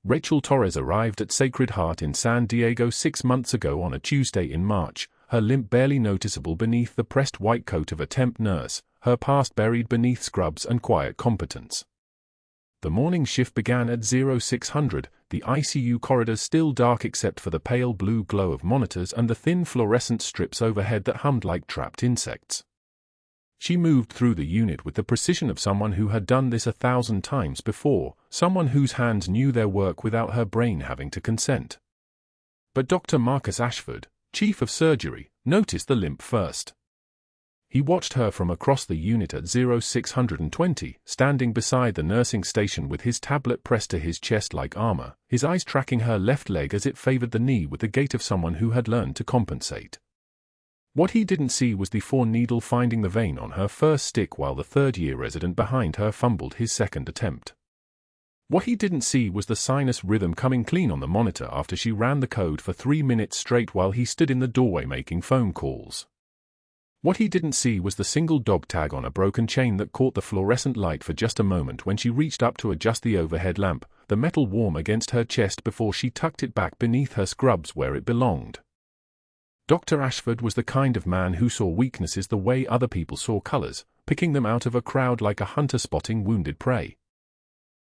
Rachel Torres arrived at Sacred Heart in San Diego 6 months ago on a Tuesday in March, her limp barely noticeable beneath the pressed white coat of a temp nurse, her past buried beneath scrubs and quiet competence. The morning shift began at 0600, the ICU corridors still dark except for the pale blue glow of monitors and the thin fluorescent strips overhead that hummed like trapped insects. She moved through the unit with the precision of someone who had done this 1,000 times before, someone whose hands knew their work without her brain having to consent. But Dr. Marcus Ashford, chief of surgery, noticed the limp first. He watched her from across the unit at 0620, standing beside the nursing station with his tablet pressed to his chest like armor, his eyes tracking her left leg as it favored the knee with the gait of someone who had learned to compensate. What he didn't see was the 4-needle finding the vein on her first stick while the third-year resident behind her fumbled his second attempt. What he didn't see was the sinus rhythm coming clean on the monitor after she ran the code for 3 minutes straight while he stood in the doorway making phone calls. What he didn't see was the single dog tag on a broken chain that caught the fluorescent light for just a moment when she reached up to adjust the overhead lamp, the metal warm against her chest before she tucked it back beneath her scrubs where it belonged. Dr. Ashford was the kind of man who saw weaknesses the way other people saw colors, picking them out of a crowd like a hunter spotting wounded prey.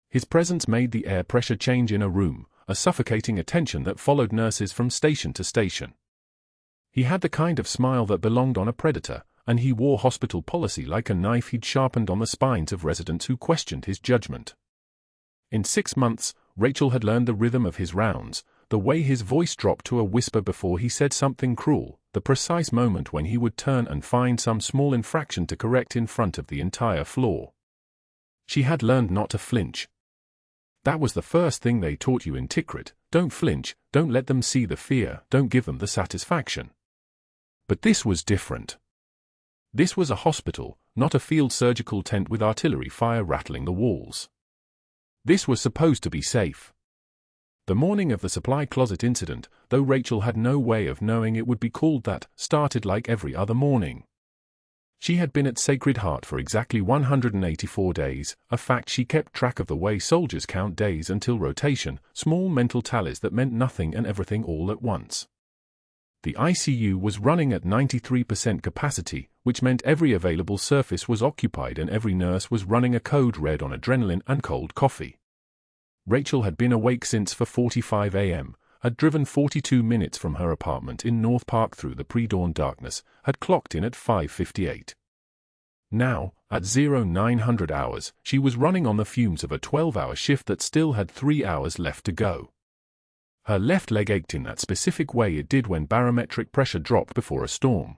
His presence made the air pressure change in a room, a suffocating attention that followed nurses from station to station. He had the kind of smile that belonged on a predator, and he wore hospital policy like a knife he'd sharpened on the spines of residents who questioned his judgment. In 6 months, Rachel had learned the rhythm of his rounds, the way his voice dropped to a whisper before he said something cruel, the precise moment when he would turn and find some small infraction to correct in front of the entire floor. She had learned not to flinch. That was the first thing they taught you in Tikrit: don't flinch, don't let them see the fear, don't give them the satisfaction. But this was different. This was a hospital, not a field surgical tent with artillery fire rattling the walls. This was supposed to be safe. The morning of the supply closet incident, though Rachel had no way of knowing it would be called that, started like every other morning. She had been at Sacred Heart for exactly 184 days, a fact she kept track of the way soldiers count days until rotation, small mental tallies that meant nothing and everything all at once. The ICU was running at 93% capacity, which meant every available surface was occupied and every nurse was running a code red on adrenaline and cold coffee. Rachel had been awake since 4:45 a.m., had driven 42 minutes from her apartment in North Park through the pre-dawn darkness, had clocked in at 5:58. Now, at 0900 hours, she was running on the fumes of a 12-hour shift that still had 3 hours left to go. Her left leg ached in that specific way it did when barometric pressure dropped before a storm.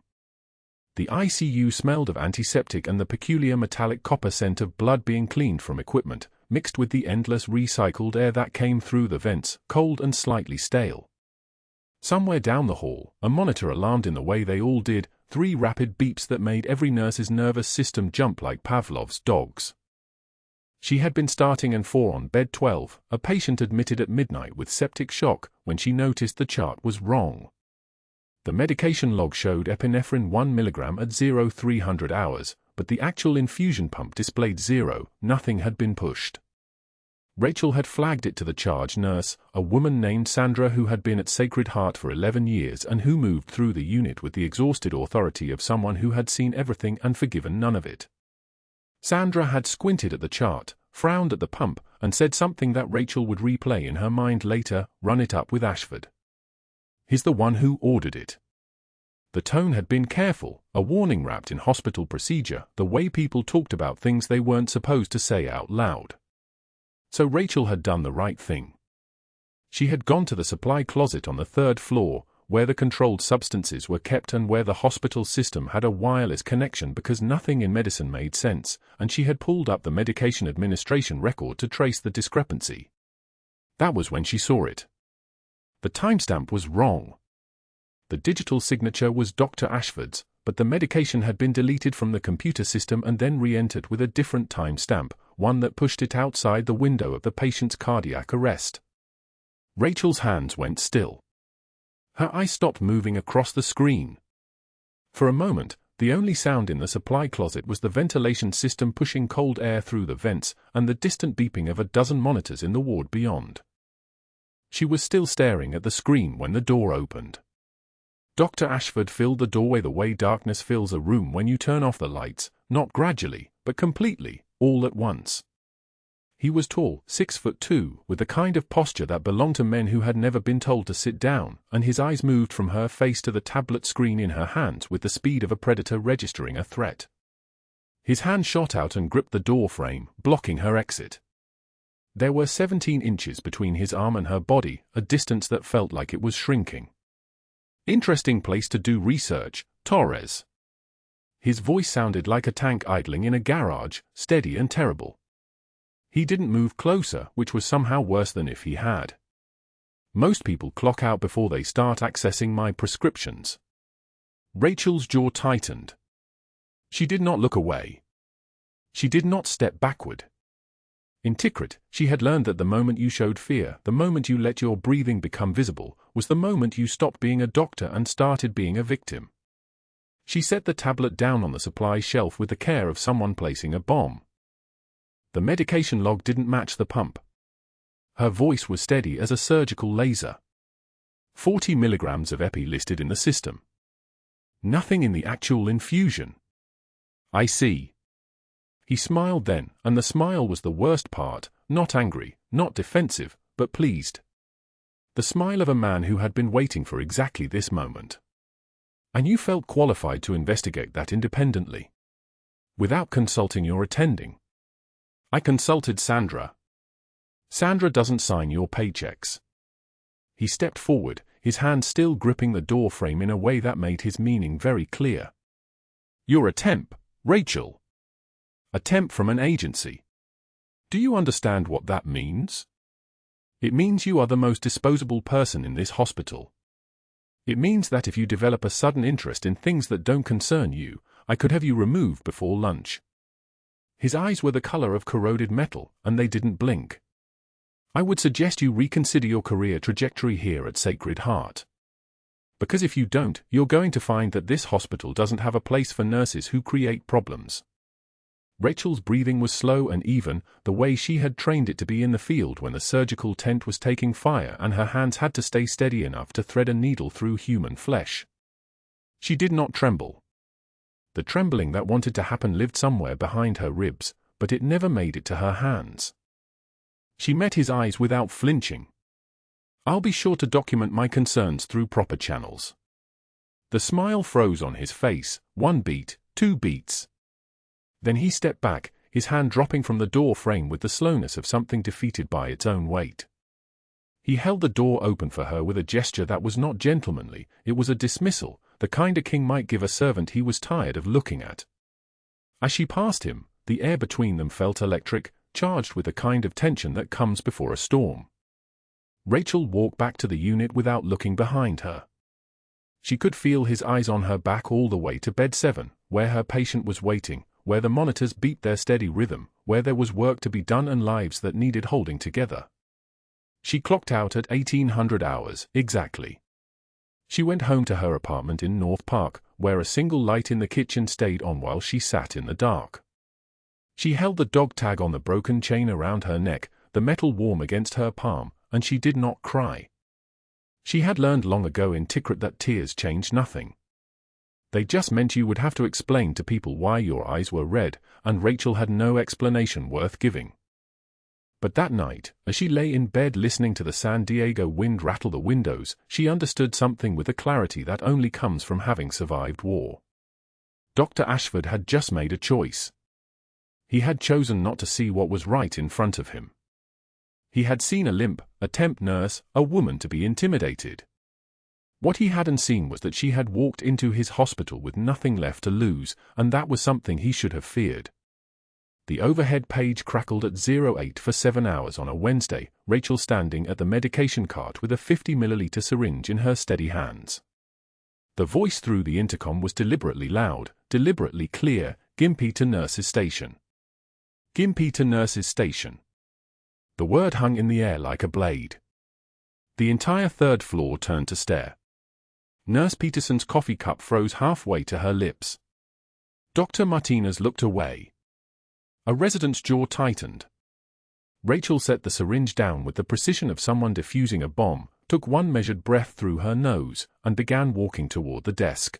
The ICU smelled of antiseptic and the peculiar metallic copper scent of blood being cleaned from equipment, mixed with the endless recycled air that came through the vents, cold and slightly stale. Somewhere down the hall, a monitor alarmed in the way they all did, 3 rapid beeps that made every nurse's nervous system jump like Pavlov's dogs. She had been starting and 4 on bed 12, a patient admitted at midnight with septic shock, when she noticed the chart was wrong. The medication log showed epinephrine 1 mg at 0300 hours, but the actual infusion pump displayed 0, nothing had been pushed. Rachel had flagged it to the charge nurse, a woman named Sandra who had been at Sacred Heart for 11 years and who moved through the unit with the exhausted authority of someone who had seen everything and forgiven none of it. Sandra had squinted at the chart, frowned at the pump, and said something that Rachel would replay in her mind later, run it up with Ashford. He's the one who ordered it. The tone had been careful, a warning wrapped in hospital procedure, the way people talked about things they weren't supposed to say out loud. So Rachel had done the right thing. She had gone to the supply closet on the 3rd floor, where the controlled substances were kept and where the hospital system had a wireless connection because nothing in medicine made sense, and she had pulled up the medication administration record to trace the discrepancy. That was when she saw it. The timestamp was wrong. The digital signature was Dr. Ashford's, but the medication had been deleted from the computer system and then re-entered with a different timestamp, one that pushed it outside the window of the patient's cardiac arrest. Rachel's hands went still. Her eyes stopped moving across the screen. For a moment, the only sound in the supply closet was the ventilation system pushing cold air through the vents and the distant beeping of a dozen monitors in the ward beyond. She was still staring at the screen when the door opened. Dr. Ashford filled the doorway the way darkness fills a room when you turn off the lights, not gradually, but completely, all at once. He was tall, 6'2", with the kind of posture that belonged to men who had never been told to sit down, and his eyes moved from her face to the tablet screen in her hands with the speed of a predator registering a threat. His hand shot out and gripped the door frame, blocking her exit. There were 17 inches between his arm and her body, a distance that felt like it was shrinking. "Interesting place to do research, Torres." His voice sounded like a tank idling in a garage, steady and terrible. He didn't move closer, which was somehow worse than if he had. "Most people clock out before they start accessing my prescriptions." Rachel's jaw tightened. She did not look away. She did not step backward. In Tikrit, she had learned that the moment you showed fear, the moment you let your breathing become visible, was the moment you stopped being a doctor and started being a victim. She set the tablet down on the supply shelf with the care of someone placing a bomb. The medication log didn't match the pump. Her voice was steady as a surgical laser. 40 milligrams of epi listed in the system. Nothing in the actual infusion. "I see." He smiled then, and the smile was the worst part, not angry, not defensive, but pleased. The smile of a man who had been waiting for exactly this moment. And you felt qualified to investigate that independently, without consulting your attending. "I consulted Sandra. Sandra doesn't sign your paychecks." He stepped forward, his hand still gripping the door frame in a way that made his meaning very clear. "You're a temp, Rachel. A temp from an agency. Do you understand what that means? It means you are the most disposable person in this hospital. It means that if you develop a sudden interest in things that don't concern you, I could have you removed before lunch." His eyes were the color of corroded metal, and they didn't blink. "I would suggest you reconsider your career trajectory here at Sacred Heart. Because if you don't, you're going to find that this hospital doesn't have a place for nurses who create problems." Rachel's breathing was slow and even, the way she had trained it to be in the field when the surgical tent was taking fire and her hands had to stay steady enough to thread a needle through human flesh. She did not tremble. The trembling that wanted to happen lived somewhere behind her ribs, but it never made it to her hands. She met his eyes without flinching. "I'll be sure to document my concerns through proper channels." The smile froze on his face, 1 beat, 2 beats. Then he stepped back, his hand dropping from the door frame with the slowness of something defeated by its own weight. He held the door open for her with a gesture that was not gentlemanly, it was a dismissal, the kind a king might give a servant he was tired of looking at. As she passed him, the air between them felt electric, charged with the kind of tension that comes before a storm. Rachel walked back to the unit without looking behind her. She could feel his eyes on her back all the way to bed 7, where her patient was waiting, where the monitors beat their steady rhythm, where there was work to be done and lives that needed holding together. She clocked out at 1800 hours, exactly. She went home to her apartment in North Park, where a single light in the kitchen stayed on while she sat in the dark. She held the dog tag on the broken chain around her neck, the metal warm against her palm, and she did not cry. She had learned long ago in Tikrit that tears changed nothing. They just meant you would have to explain to people why your eyes were red, and Rachel had no explanation worth giving. But that night, as she lay in bed listening to the San Diego wind rattle the windows, she understood something with a clarity that only comes from having survived war. Dr. Ashford had just made a choice. He had chosen not to see what was right in front of him. He had seen a limp, a temp nurse, a woman to be intimidated. What he hadn't seen was that she had walked into his hospital with nothing left to lose, and that was something he should have feared. The overhead page crackled at 08 for 7 hours on a Wednesday, Rachel standing at the medication cart with a 50-milliliter syringe in her steady hands. The voice through the intercom was deliberately loud, deliberately clear, "Gympie to nurse's station. Gympie to nurse's station." The word hung in the air like a blade. The entire third floor turned to stare. Nurse Peterson's coffee cup froze halfway to her lips. Dr. Martinez looked away. A resident's jaw tightened. Rachel set the syringe down with the precision of someone defusing a bomb, took one measured breath through her nose, and began walking toward the desk.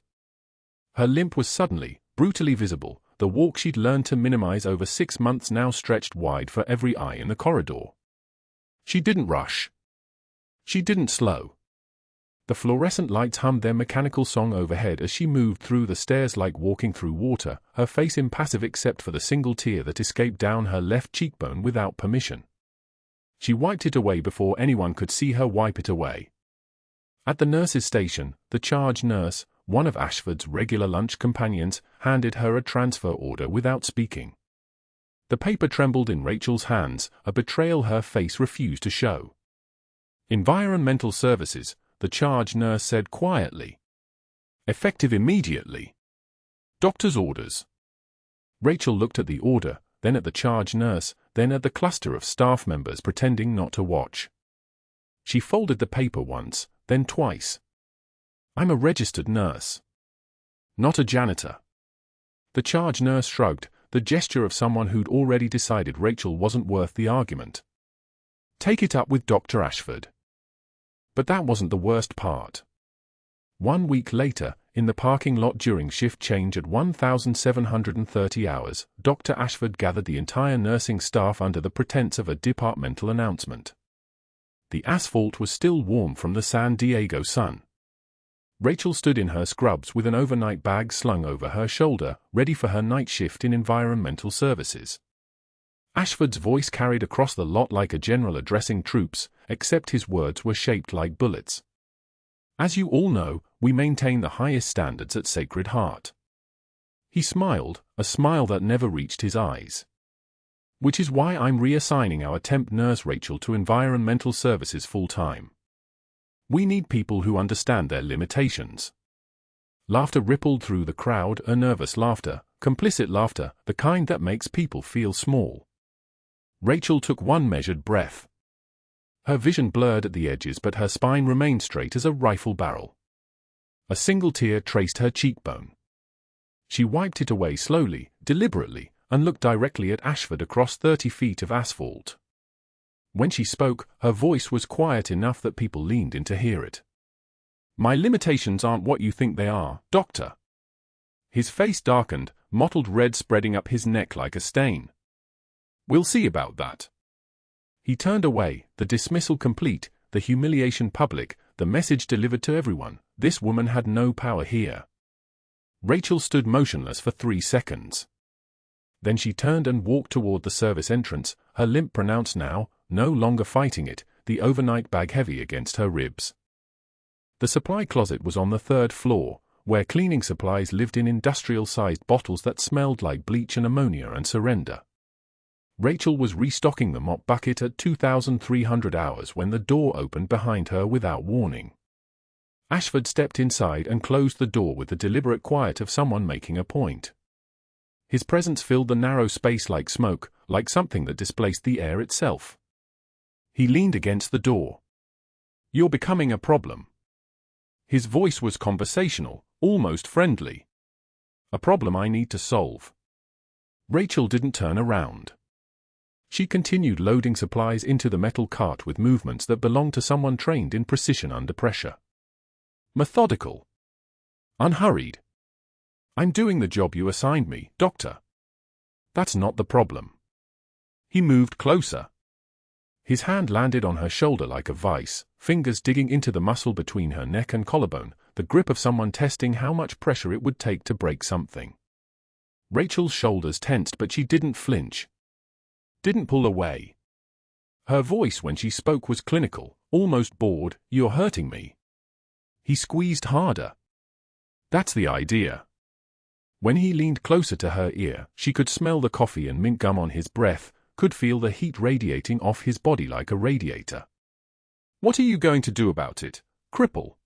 Her limp was suddenly, brutally visible. The walk she'd learned to minimize over 6 months now stretched wide for every eye in the corridor. She didn't rush. She didn't slow. The fluorescent lights hummed their mechanical song overhead as she moved through the stairs like walking through water, her face impassive except for the single tear that escaped down her left cheekbone without permission. She wiped it away before anyone could see her wipe it away. At the nurse's station, the charge nurse, one of Ashford's regular lunch companions, handed her a transfer order without speaking. The paper trembled in Rachel's hands, a betrayal her face refused to show. "Environmental Services," the charge nurse said quietly. "Effective immediately. Doctor's orders." Rachel looked at the order, then at the charge nurse, then at the cluster of staff members pretending not to watch. She folded the paper once, then twice. "I'm a registered nurse. Not a janitor." The charge nurse shrugged, the gesture of someone who'd already decided Rachel wasn't worth the argument. "Take it up with Dr. Ashford." But that wasn't the worst part. 1 week later, in the parking lot during shift change at 1,730 hours, Dr. Ashford gathered the entire nursing staff under the pretense of a departmental announcement. The asphalt was still warm from the San Diego sun. Rachel stood in her scrubs with an overnight bag slung over her shoulder, ready for her night shift in environmental services. Ashford's voice carried across the lot like a general addressing troops, except his words were shaped like bullets. "As you all know, we maintain the highest standards at Sacred Heart." He smiled, a smile that never reached his eyes. "Which is why I'm reassigning our temp nurse Rachel to environmental services full-time. We need people who understand their limitations." Laughter rippled through the crowd, a nervous laughter, complicit laughter, the kind that makes people feel small. Rachel took one measured breath. Her vision blurred at the edges, but her spine remained straight as a rifle barrel. A single tear traced her cheekbone. She wiped it away slowly, deliberately, and looked directly at Ashford across 30 feet of asphalt. When she spoke, her voice was quiet enough that people leaned in to hear it. "My limitations aren't what you think they are, Doctor." His face darkened, mottled red spreading up his neck like a stain. "We'll see about that." He turned away, the dismissal complete, the humiliation public, the message delivered to everyone: this woman had no power here. Rachel stood motionless for 3 seconds. Then she turned and walked toward the service entrance, her limp pronounced now, no longer fighting it, the overnight bag heavy against her ribs. The supply closet was on the 3rd floor, where cleaning supplies lived in industrial-sized bottles that smelled like bleach and ammonia and surrender. Rachel was restocking the mop bucket at 2,300 hours when the door opened behind her without warning. Ashford stepped inside and closed the door with the deliberate quiet of someone making a point. His presence filled the narrow space like smoke, like something that displaced the air itself. He leaned against the door. "You're becoming a problem." His voice was conversational, almost friendly. "A problem I need to solve." Rachel didn't turn around. She continued loading supplies into the metal cart with movements that belonged to someone trained in precision under pressure. Methodical. Unhurried. "I'm doing the job you assigned me, Doctor." "That's not the problem." He moved closer. His hand landed on her shoulder like a vice, fingers digging into the muscle between her neck and collarbone, the grip of someone testing how much pressure it would take to break something. Rachel's shoulders tensed, but she didn't flinch. Didn't pull away. Her voice when she spoke was clinical, almost bored. "You're hurting me." He squeezed harder. "That's the idea." When he leaned closer to her ear, she could smell the coffee and mint gum on his breath, could feel the heat radiating off his body like a radiator. "What are you going to do about it, cripple?"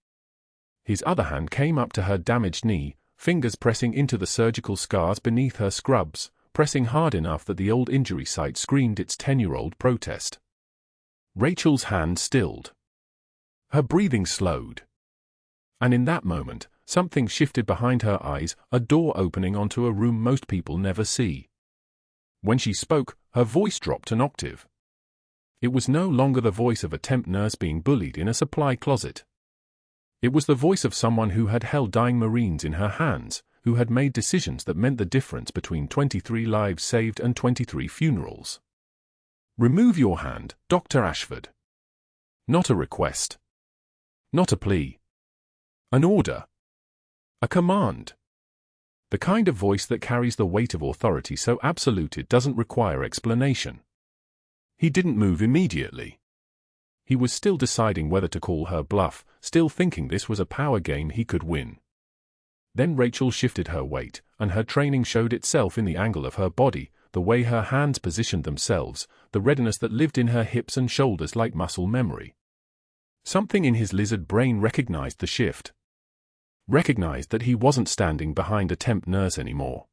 His other hand came up to her damaged knee, fingers pressing into the surgical scars beneath her scrubs, pressing hard enough that the old injury site screamed its 10-year-old protest. Rachel's hand stilled. Her breathing slowed. And in that moment, something shifted behind her eyes, a door opening onto a room most people never see. When she spoke, her voice dropped an octave. It was no longer the voice of a temp nurse being bullied in a supply closet. It was the voice of someone who had held dying Marines in her hands, who had made decisions that meant the difference between 23 lives saved and 23 funerals. "Remove your hand, Dr. Ashford." Not a request. Not a plea. An order. A command. The kind of voice that carries the weight of authority so absolute it doesn't require explanation. He didn't move immediately. He was still deciding whether to call her bluff, still thinking this was a power game he could win. Then Rachel shifted her weight, and her training showed itself in the angle of her body, the way her hands positioned themselves, the readiness that lived in her hips and shoulders like muscle memory. Something in his lizard brain recognized the shift. Recognized that he wasn't standing behind a temp nurse anymore.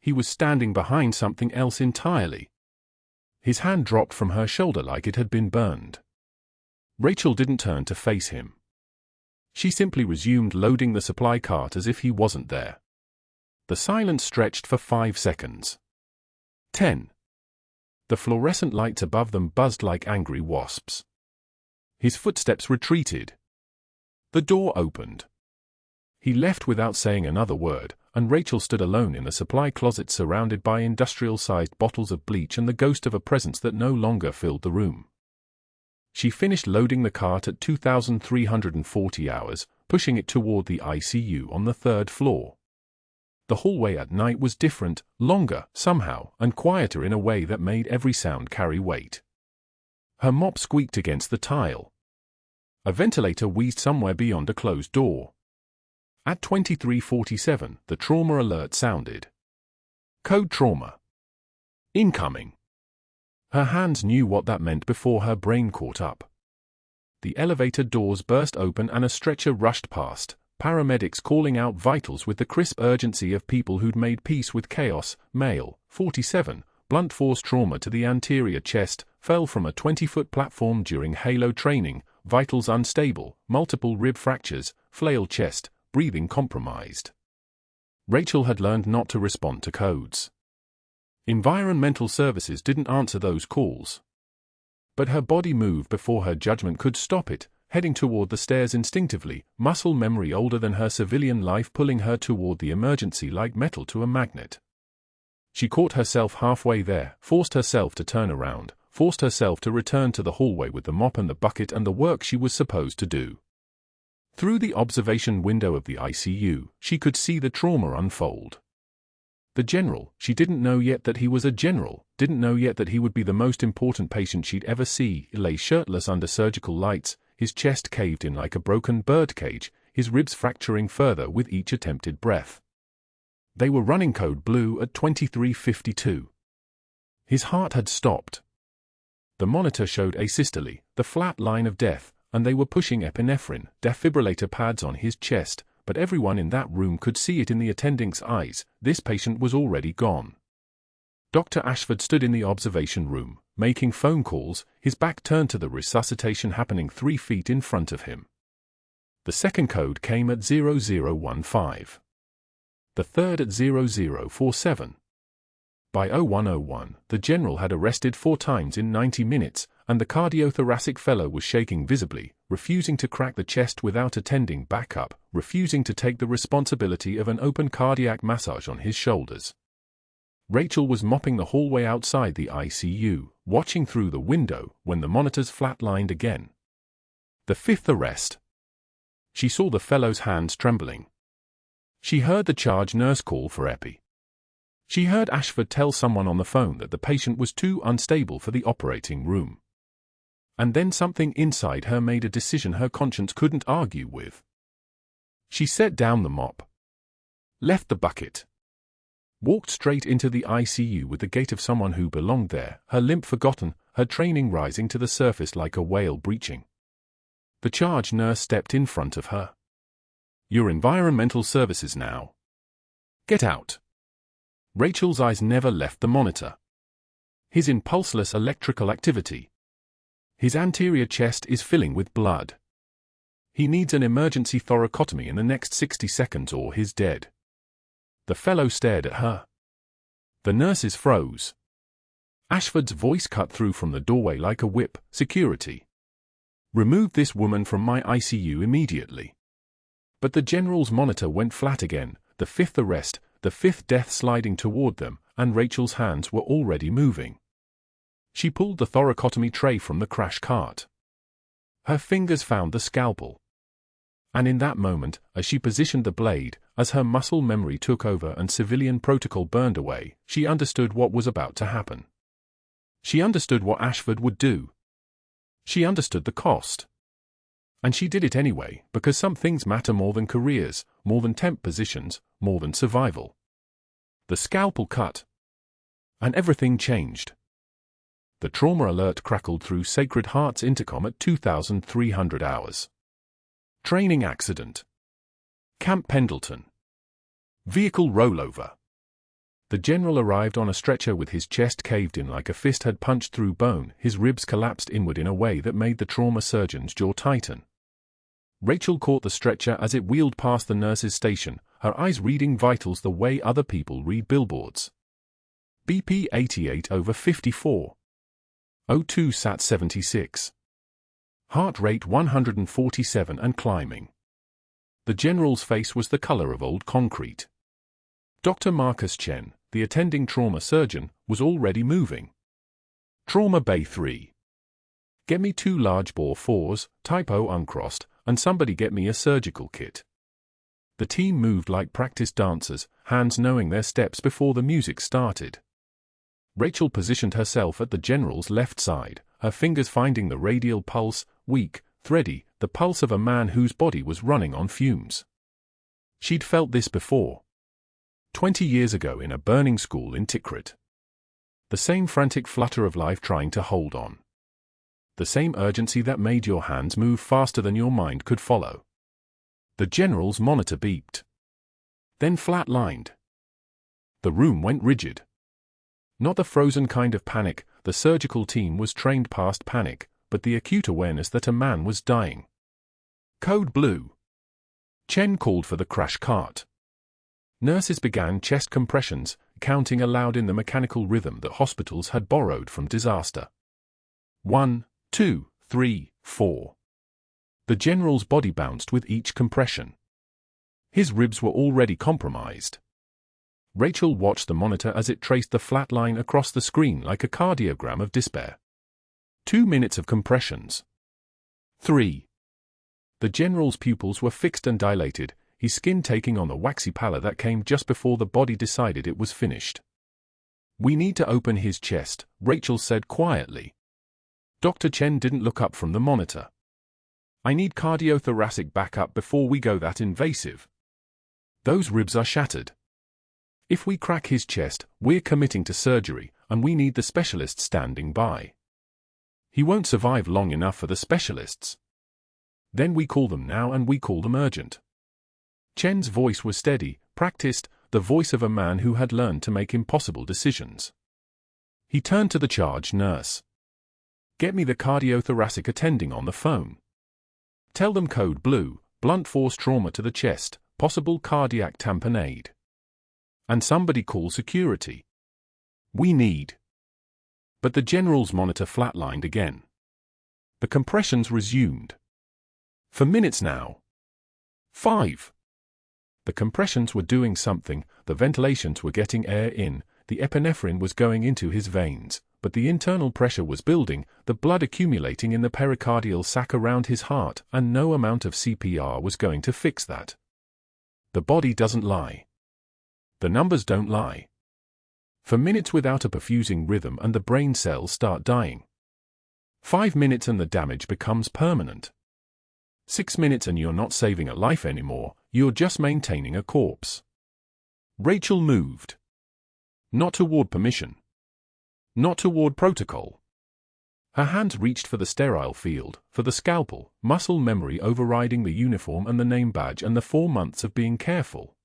He was standing behind something else entirely. His hand dropped from her shoulder like it had been burned. Rachel didn't turn to face him. She simply resumed loading the supply cart as if he wasn't there. The silence stretched for 5 seconds. 10. The fluorescent lights above them buzzed like angry wasps. His footsteps retreated. The door opened. He left without saying another word, and Rachel stood alone in the supply closet surrounded by industrial-sized bottles of bleach and the ghost of a presence that no longer filled the room. She finished loading the cart at 2,340 hours, pushing it toward the ICU on the 3rd floor. The hallway at night was different, longer, somehow, and quieter in a way that made every sound carry weight. Her mop squeaked against the tile. A ventilator wheezed somewhere beyond a closed door. At 23:47, the trauma alert sounded. Code trauma. Incoming. Her hands knew what that meant before her brain caught up. The elevator doors burst open and a stretcher rushed past, paramedics calling out vitals with the crisp urgency of people who'd made peace with chaos. Male, 47, blunt force trauma to the anterior chest, fell from a 20-foot platform during Halo training, vitals unstable, multiple rib fractures, flail chest, breathing compromised. Rachel had learned not to respond to codes. Environmental services didn't answer those calls. But her body moved before her judgment could stop it, heading toward the stairs instinctively, muscle memory older than her civilian life pulling her toward the emergency like metal to a magnet. She caught herself halfway there, forced herself to turn around, forced herself to return to the hallway with the mop and the bucket and the work she was supposed to do. Through the observation window of the ICU, she could see the trauma unfold. The general, she didn't know yet that he was a general, didn't know yet that he would be the most important patient she'd ever see, lay shirtless under surgical lights, his chest caved in like a broken birdcage, his ribs fracturing further with each attempted breath. They were running code blue at 23:52. His heart had stopped. The monitor showed asystole, the flat line of death, and they were pushing epinephrine, defibrillator pads on his chest, but everyone in that room could see it in the attending's eyes. This patient was already gone. Dr. Ashford stood in the observation room, making phone calls, his back turned to the resuscitation happening 3 feet in front of him. The second code came at 0015. The third at 0047. By 0101, the general had arrested 4 times in 90 minutes, and the cardiothoracic fellow was shaking visibly, refusing to crack the chest without attending backup, refusing to take the responsibility of an open cardiac massage on his shoulders. Rachel was mopping the hallway outside the ICU, watching through the window, when the monitors flatlined again. The 5th arrest. She saw the fellow's hands trembling. She heard the charge nurse call for epi. She heard Ashford tell someone on the phone that the patient was too unstable for the operating room. And then something inside her made a decision her conscience couldn't argue with. She set down the mop. Left the bucket. Walked straight into the ICU with the gait of someone who belonged there, her limp forgotten, her training rising to the surface like a whale breaching. The charge nurse stepped in front of her. "You're environmental services now. Get out." Rachel's eyes never left the monitor. His impulseless electrical activity. His anterior chest is filling with blood. He needs an emergency thoracotomy in the next 60 seconds or he's dead. The fellow stared at her. The nurses froze. Ashford's voice cut through from the doorway like a whip. "Security. Remove this woman from my ICU immediately." But the general's monitor went flat again, the fifth arrest, the fifth death sliding toward them, and Rachel's hands were already moving. She pulled the thoracotomy tray from the crash cart. Her fingers found the scalpel. And in that moment, as she positioned the blade, as her muscle memory took over and civilian protocol burned away, she understood what was about to happen. She understood what Ashford would do. She understood the cost. And she did it anyway, because some things matter more than careers, more than temp positions, more than survival. The scalpel cut. And everything changed. The trauma alert crackled through Sacred Heart's intercom at 2,300 hours. Training accident. Camp Pendleton. Vehicle rollover. The general arrived on a stretcher with his chest caved in like a fist had punched through bone, his ribs collapsed inward in a way that made the trauma surgeon's jaw tighten. Rachel caught the stretcher as it wheeled past the nurse's station, her eyes reading vitals the way other people read billboards. BP 88/54. O2 sat 76. Heart rate 147 and climbing. The general's face was the color of old concrete. Dr. Marcus Chen, the attending trauma surgeon, was already moving. Trauma Bay 3. Get me 2 large bore 4s, type O uncrossed, and somebody get me a surgical kit. The team moved like practice dancers, hands knowing their steps before the music started. Rachel positioned herself at the general's left side, her fingers finding the radial pulse, weak, thready, the pulse of a man whose body was running on fumes. She'd felt this before. 20 years ago in a burning school in Tikrit. The same frantic flutter of life trying to hold on. The same urgency that made your hands move faster than your mind could follow. The general's monitor beeped. Then flatlined. The room went rigid. Not the frozen kind of panic, the surgical team was trained past panic, but the acute awareness that a man was dying. Code blue. Chen called for the crash cart. Nurses began chest compressions, counting aloud in the mechanical rhythm that hospitals had borrowed from disaster. 1, 2, 3, 4. The general's body bounced with each compression. His ribs were already compromised. Rachel watched the monitor as it traced the flat line across the screen like a cardiogram of despair. 2 minutes of compressions. 3. The general's pupils were fixed and dilated, his skin taking on the waxy pallor that came just before the body decided it was finished. "We need to open his chest," Rachel said quietly. Dr. Chen didn't look up from the monitor. "I need cardiothoracic backup before we go that invasive. Those ribs are shattered. If we crack his chest, we're committing to surgery, and we need the specialists standing by. He won't survive long enough for the specialists. Then we call them now and we call them urgent." Chen's voice was steady, practiced, the voice of a man who had learned to make impossible decisions. He turned to the charge nurse. "Get me the cardiothoracic attending on the phone. Tell them code blue, blunt force trauma to the chest, possible cardiac tamponade. And somebody call security. We need." But the general's monitor flatlined again. The compressions resumed. For minutes now. 5. The compressions were doing something, the ventilations were getting air in, the epinephrine was going into his veins, but the internal pressure was building, the blood accumulating in the pericardial sac around his heart, and no amount of CPR was going to fix that. The body doesn't lie. The numbers don't lie. For minutes without a perfusing rhythm and the brain cells start dying. 5 minutes and the damage becomes permanent. 6 minutes and you're not saving a life anymore, you're just maintaining a corpse. Rachel moved. Not toward permission. Not toward protocol. Her hands reached for the sterile field, for the scalpel, muscle memory overriding the uniform and the name badge and the 4 months of being careful.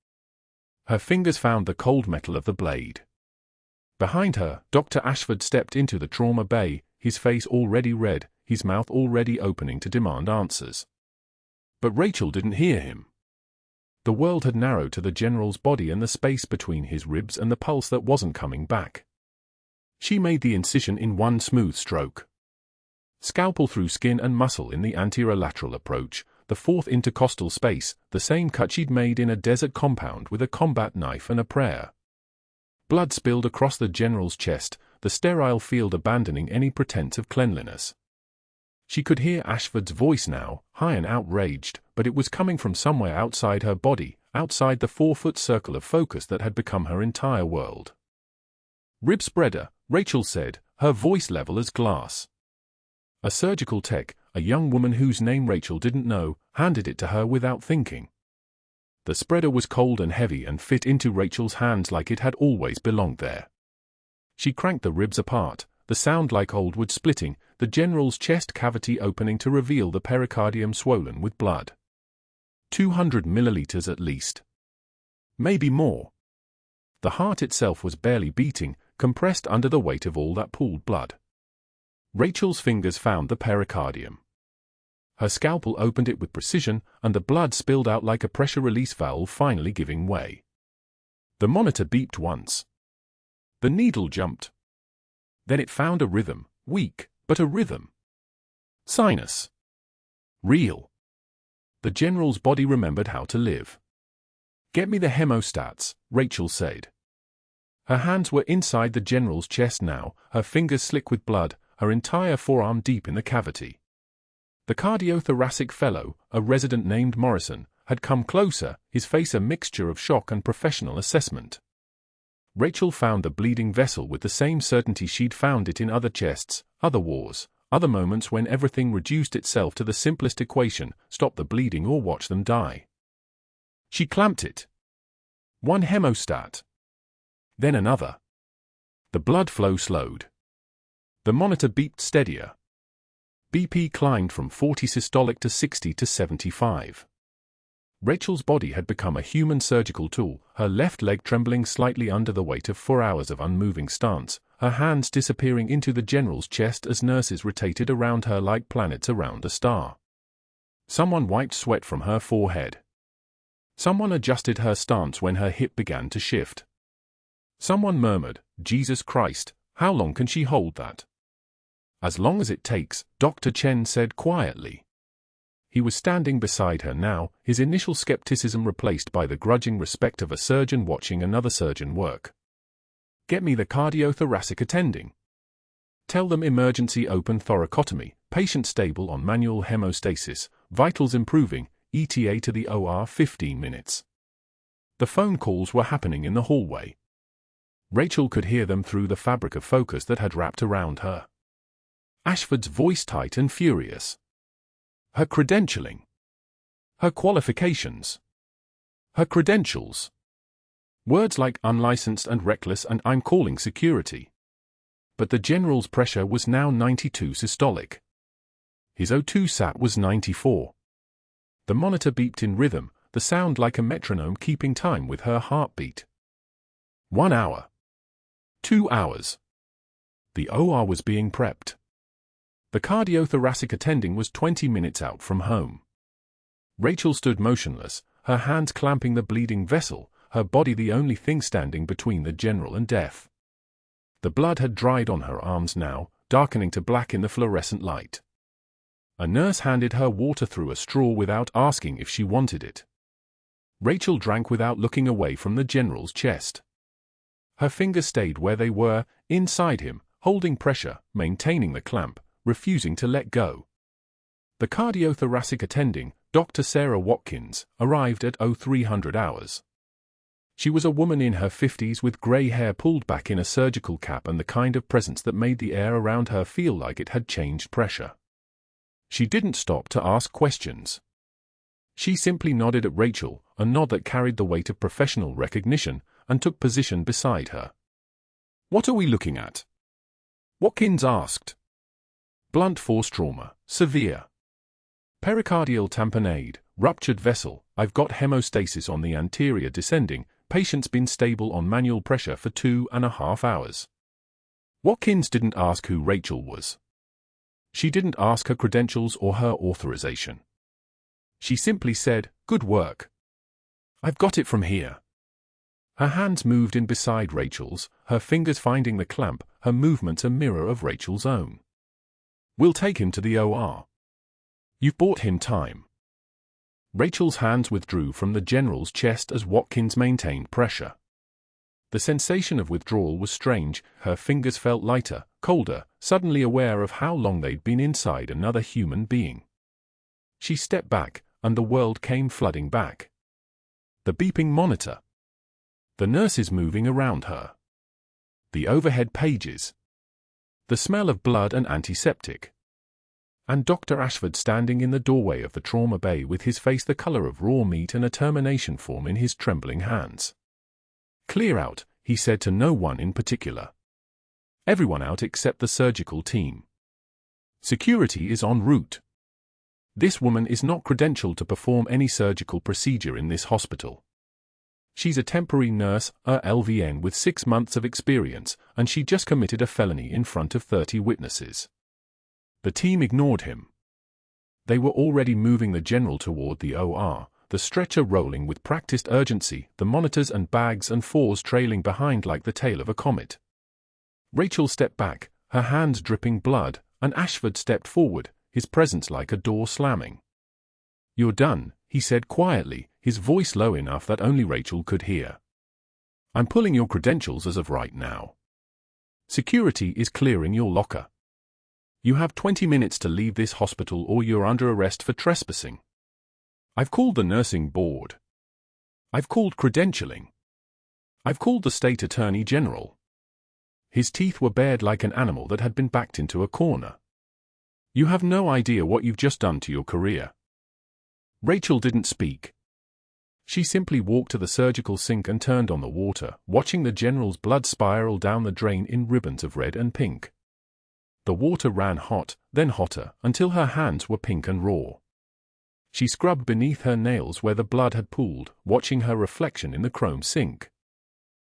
Her fingers found the cold metal of the blade. Behind her, Dr. Ashford stepped into the trauma bay, his face already red, his mouth already opening to demand answers. But Rachel didn't hear him. The world had narrowed to the general's body and the space between his ribs and the pulse that wasn't coming back. She made the incision in one smooth stroke. Scalpel through skin and muscle in the anterolateral approach, the fourth intercostal space, the same cut she'd made in a desert compound with a combat knife and a prayer. Blood spilled across the general's chest, the sterile field abandoning any pretense of cleanliness. She could hear Ashford's voice now, high and outraged, but it was coming from somewhere outside her body, outside the 4-foot circle of focus that had become her entire world. "Rib spreader," Rachel said, her voice level as glass. A surgical tech, a young woman whose name Rachel didn't know, handed it to her without thinking. The spreader was cold and heavy and fit into Rachel's hands like it had always belonged there. She cranked the ribs apart, the sound like old wood splitting, the general's chest cavity opening to reveal the pericardium swollen with blood. 200 milliliters at least. Maybe more. The heart itself was barely beating, compressed under the weight of all that pooled blood. Rachel's fingers found the pericardium. Her scalpel opened it with precision, and the blood spilled out like a pressure release valve finally giving way. The monitor beeped once. The needle jumped. Then it found a rhythm, weak, but a rhythm. Sinus. Real. The general's body remembered how to live. "Get me the hemostats," Rachel said. Her hands were inside the general's chest now, her fingers slick with blood, her entire forearm deep in the cavity. The cardiothoracic fellow, a resident named Morrison, had come closer, his face a mixture of shock and professional assessment. Rachel found the bleeding vessel with the same certainty she'd found it in other chests, other wars, other moments when everything reduced itself to the simplest equation: stop the bleeding or watch them die. She clamped it. One hemostat. Then another. The blood flow slowed. The monitor beeped steadier. BP climbed from 40 systolic to 60 to 75. Rachel's body had become a human surgical tool, her left leg trembling slightly under the weight of 4 hours of unmoving stance, her hands disappearing into the general's chest as nurses rotated around her like planets around a star. Someone wiped sweat from her forehead. Someone adjusted her stance when her hip began to shift. Someone murmured, "Jesus Christ, how long can she hold that?" "As long as it takes," Dr. Chen said quietly. He was standing beside her now, his initial skepticism replaced by the grudging respect of a surgeon watching another surgeon work. "Get me the cardiothoracic attending. Tell them emergency open thoracotomy, patient stable on manual hemostasis, vitals improving, ETA to the OR 15 minutes. The phone calls were happening in the hallway. Rachel could hear them through the fabric of focus that had wrapped around her. Ashford's voice tight and furious. Her credentialing. Her qualifications. Her credentials. Words like unlicensed and reckless and "I'm calling security." But the general's pressure was now 92 systolic. His O2 sat was 94. The monitor beeped in rhythm, the sound like a metronome keeping time with her heartbeat. 1 hour. 2 hours. The OR was being prepped. The cardiothoracic attending was 20 minutes out from home. Rachel stood motionless, her hands clamping the bleeding vessel, her body the only thing standing between the general and death. The blood had dried on her arms now, darkening to black in the fluorescent light. A nurse handed her water through a straw without asking if she wanted it. Rachel drank without looking away from the general's chest. Her fingers stayed where they were, inside him, holding pressure, maintaining the clamp, refusing to let go. The cardiothoracic attending, Dr. Sarah Watkins, arrived at 0300 hours. She was a woman in her 50s with grey hair pulled back in a surgical cap and the kind of presence that made the air around her feel like it had changed pressure. She didn't stop to ask questions. She simply nodded at Rachel, a nod that carried the weight of professional recognition, and took position beside her. "What are we looking at?" Watkins asked. "Blunt force trauma, severe. Pericardial tamponade, ruptured vessel, I've got hemostasis on the anterior descending, patient's been stable on manual pressure for 2.5 hours. Watkins didn't ask who Rachel was. She didn't ask her credentials or her authorization. She simply said, "Good work. I've got it from here." Her hands moved in beside Rachel's, her fingers finding the clamp, her movements a mirror of Rachel's own. "We'll take him to the OR. You've bought him time." Rachel's hands withdrew from the general's chest as Watkins maintained pressure. The sensation of withdrawal was strange, her fingers felt lighter, colder, suddenly aware of how long they'd been inside another human being. She stepped back, and the world came flooding back. The beeping monitor. The nurses moving around her. The overhead pages. The smell of blood and antiseptic. And Dr. Ashford standing in the doorway of the trauma bay with his face the color of raw meat and a termination form in his trembling hands. "Clear out," he said to no one in particular. "Everyone out except the surgical team. Security is en route. This woman is not credentialed to perform any surgical procedure in this hospital. She's a temporary nurse, a LVN with 6 months of experience, and she just committed a felony in front of 30 witnesses." The team ignored him. They were already moving the general toward the OR, the stretcher rolling with practiced urgency, the monitors and bags and fours trailing behind like the tail of a comet. Rachel stepped back, her hands dripping blood, and Ashford stepped forward, his presence like a door slamming. "You're done," he said quietly, his voice low enough that only Rachel could hear. "I'm pulling your credentials as of right now. Security is clearing your locker. You have 20 minutes to leave this hospital or you're under arrest for trespassing. I've called the nursing board. I've called credentialing. I've called the state attorney general." His teeth were bared like an animal that had been backed into a corner. "You have no idea what you've just done to your career." Rachel didn't speak. She simply walked to the surgical sink and turned on the water, watching the general's blood spiral down the drain in ribbons of red and pink. The water ran hot, then hotter, until her hands were pink and raw. She scrubbed beneath her nails where the blood had pooled, watching her reflection in the chrome sink.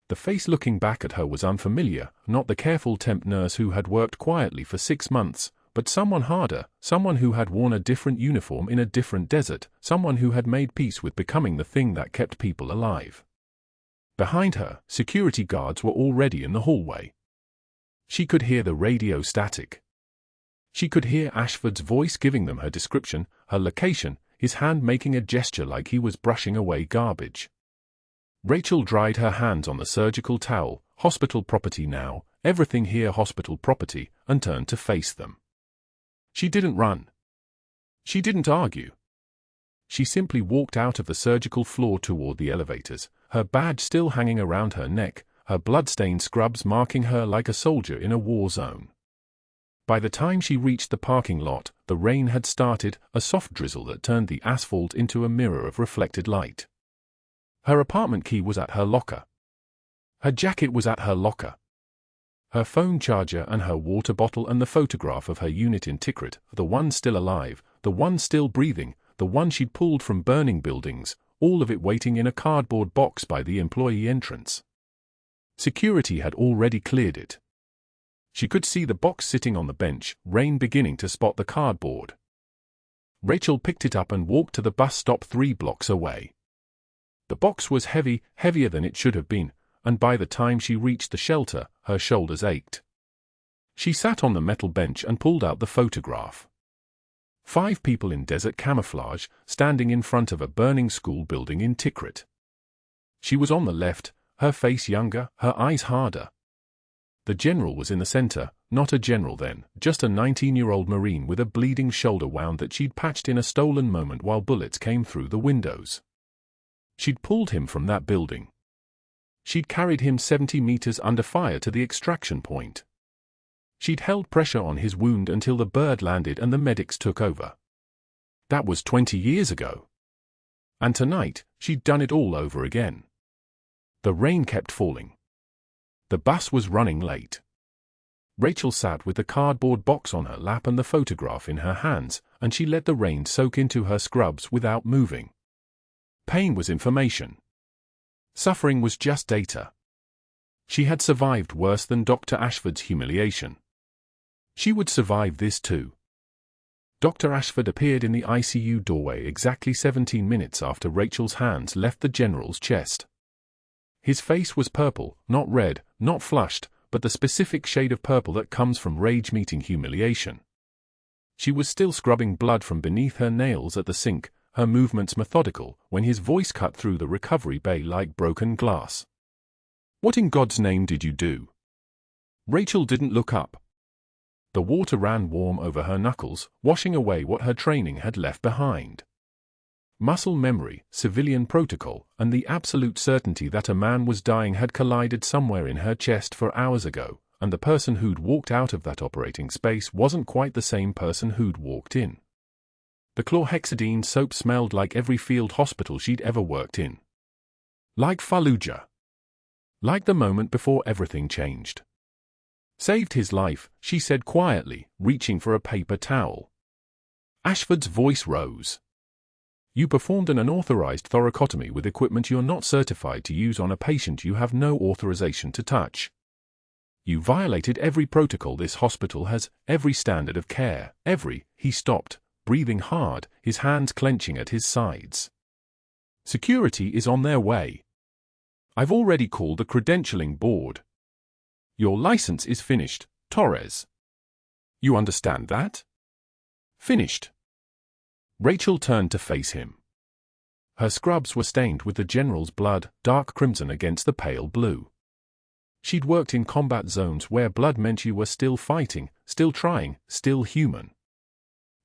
The face looking back at her was unfamiliar, not the careful temp nurse who had worked quietly for 6 months, but someone harder, someone who had worn a different uniform in a different desert, someone who had made peace with becoming the thing that kept people alive. Behind her, security guards were already in the hallway. She could hear the radio static. She could hear Ashford's voice giving them her description, her location, his hand making a gesture like he was brushing away garbage. Rachel dried her hands on the surgical towel, hospital property now, everything here hospital property, and turned to face them. She didn't run. She didn't argue. She simply walked out of the surgical floor toward the elevators, her badge still hanging around her neck, her blood-stained scrubs marking her like a soldier in a war zone. By the time she reached the parking lot, the rain had started, a soft drizzle that turned the asphalt into a mirror of reflected light. Her apartment key was at her locker. Her jacket was at her locker. Her phone charger and her water bottle and the photograph of her unit in Tikrit, the one still alive, the one still breathing, the one she'd pulled from burning buildings, all of it waiting in a cardboard box by the employee entrance. Security had already cleared it. She could see the box sitting on the bench, rain beginning to spot the cardboard. Rachel picked it up and walked to the bus stop 3 blocks away. The box was heavy, heavier than it should have been, and by the time she reached the shelter, her shoulders ached. She sat on the metal bench and pulled out the photograph. 5 people in desert camouflage, standing in front of a burning school building in Tikrit. She was on the left, her face younger, her eyes harder. The general was in the center, not a general then, just a 19-year-old Marine with a bleeding shoulder wound that she'd patched in a stolen moment while bullets came through the windows. She'd pulled him from that building. She'd carried him 70 meters under fire to the extraction point. She'd held pressure on his wound until the bird landed and the medics took over. That was 20 years ago. And tonight, she'd done it all over again. The rain kept falling. The bus was running late. Rachel sat with the cardboard box on her lap and the photograph in her hands, and she let the rain soak into her scrubs without moving. Pain was information. Suffering was just data. She had survived worse than Dr. Ashford's humiliation. She would survive this too. Dr. Ashford appeared in the ICU doorway exactly 17 minutes after Rachel's hands left the general's chest. His face was purple, not red, not flushed, but the specific shade of purple that comes from rage meeting humiliation. She was still scrubbing blood from beneath her nails at the sink, her movements methodical, when his voice cut through the recovery bay like broken glass. "What in God's name did you do?" Rachel didn't look up. The water ran warm over her knuckles, washing away what her training had left behind. Muscle memory, civilian protocol, and the absolute certainty that a man was dying had collided somewhere in her chest for hours ago, and the person who'd walked out of that operating space wasn't quite the same person who'd walked in. The chlorhexidine soap smelled like every field hospital she'd ever worked in. Like Fallujah. Like the moment before everything changed. "Saved his life," she said quietly, reaching for a paper towel. Ashford's voice rose. "You performed an unauthorized thoracotomy with equipment you're not certified to use on a patient you have no authorization to touch. You violated every protocol this hospital has, every standard of care, every—" He stopped, breathing hard, his hands clenching at his sides. "Security is on their way. I've already called the credentialing board. Your license is finished, Torres. You understand that? Finished." Rachel turned to face him. Her scrubs were stained with the general's blood, dark crimson against the pale blue. She'd worked in combat zones where blood meant you were still fighting, still trying, still human.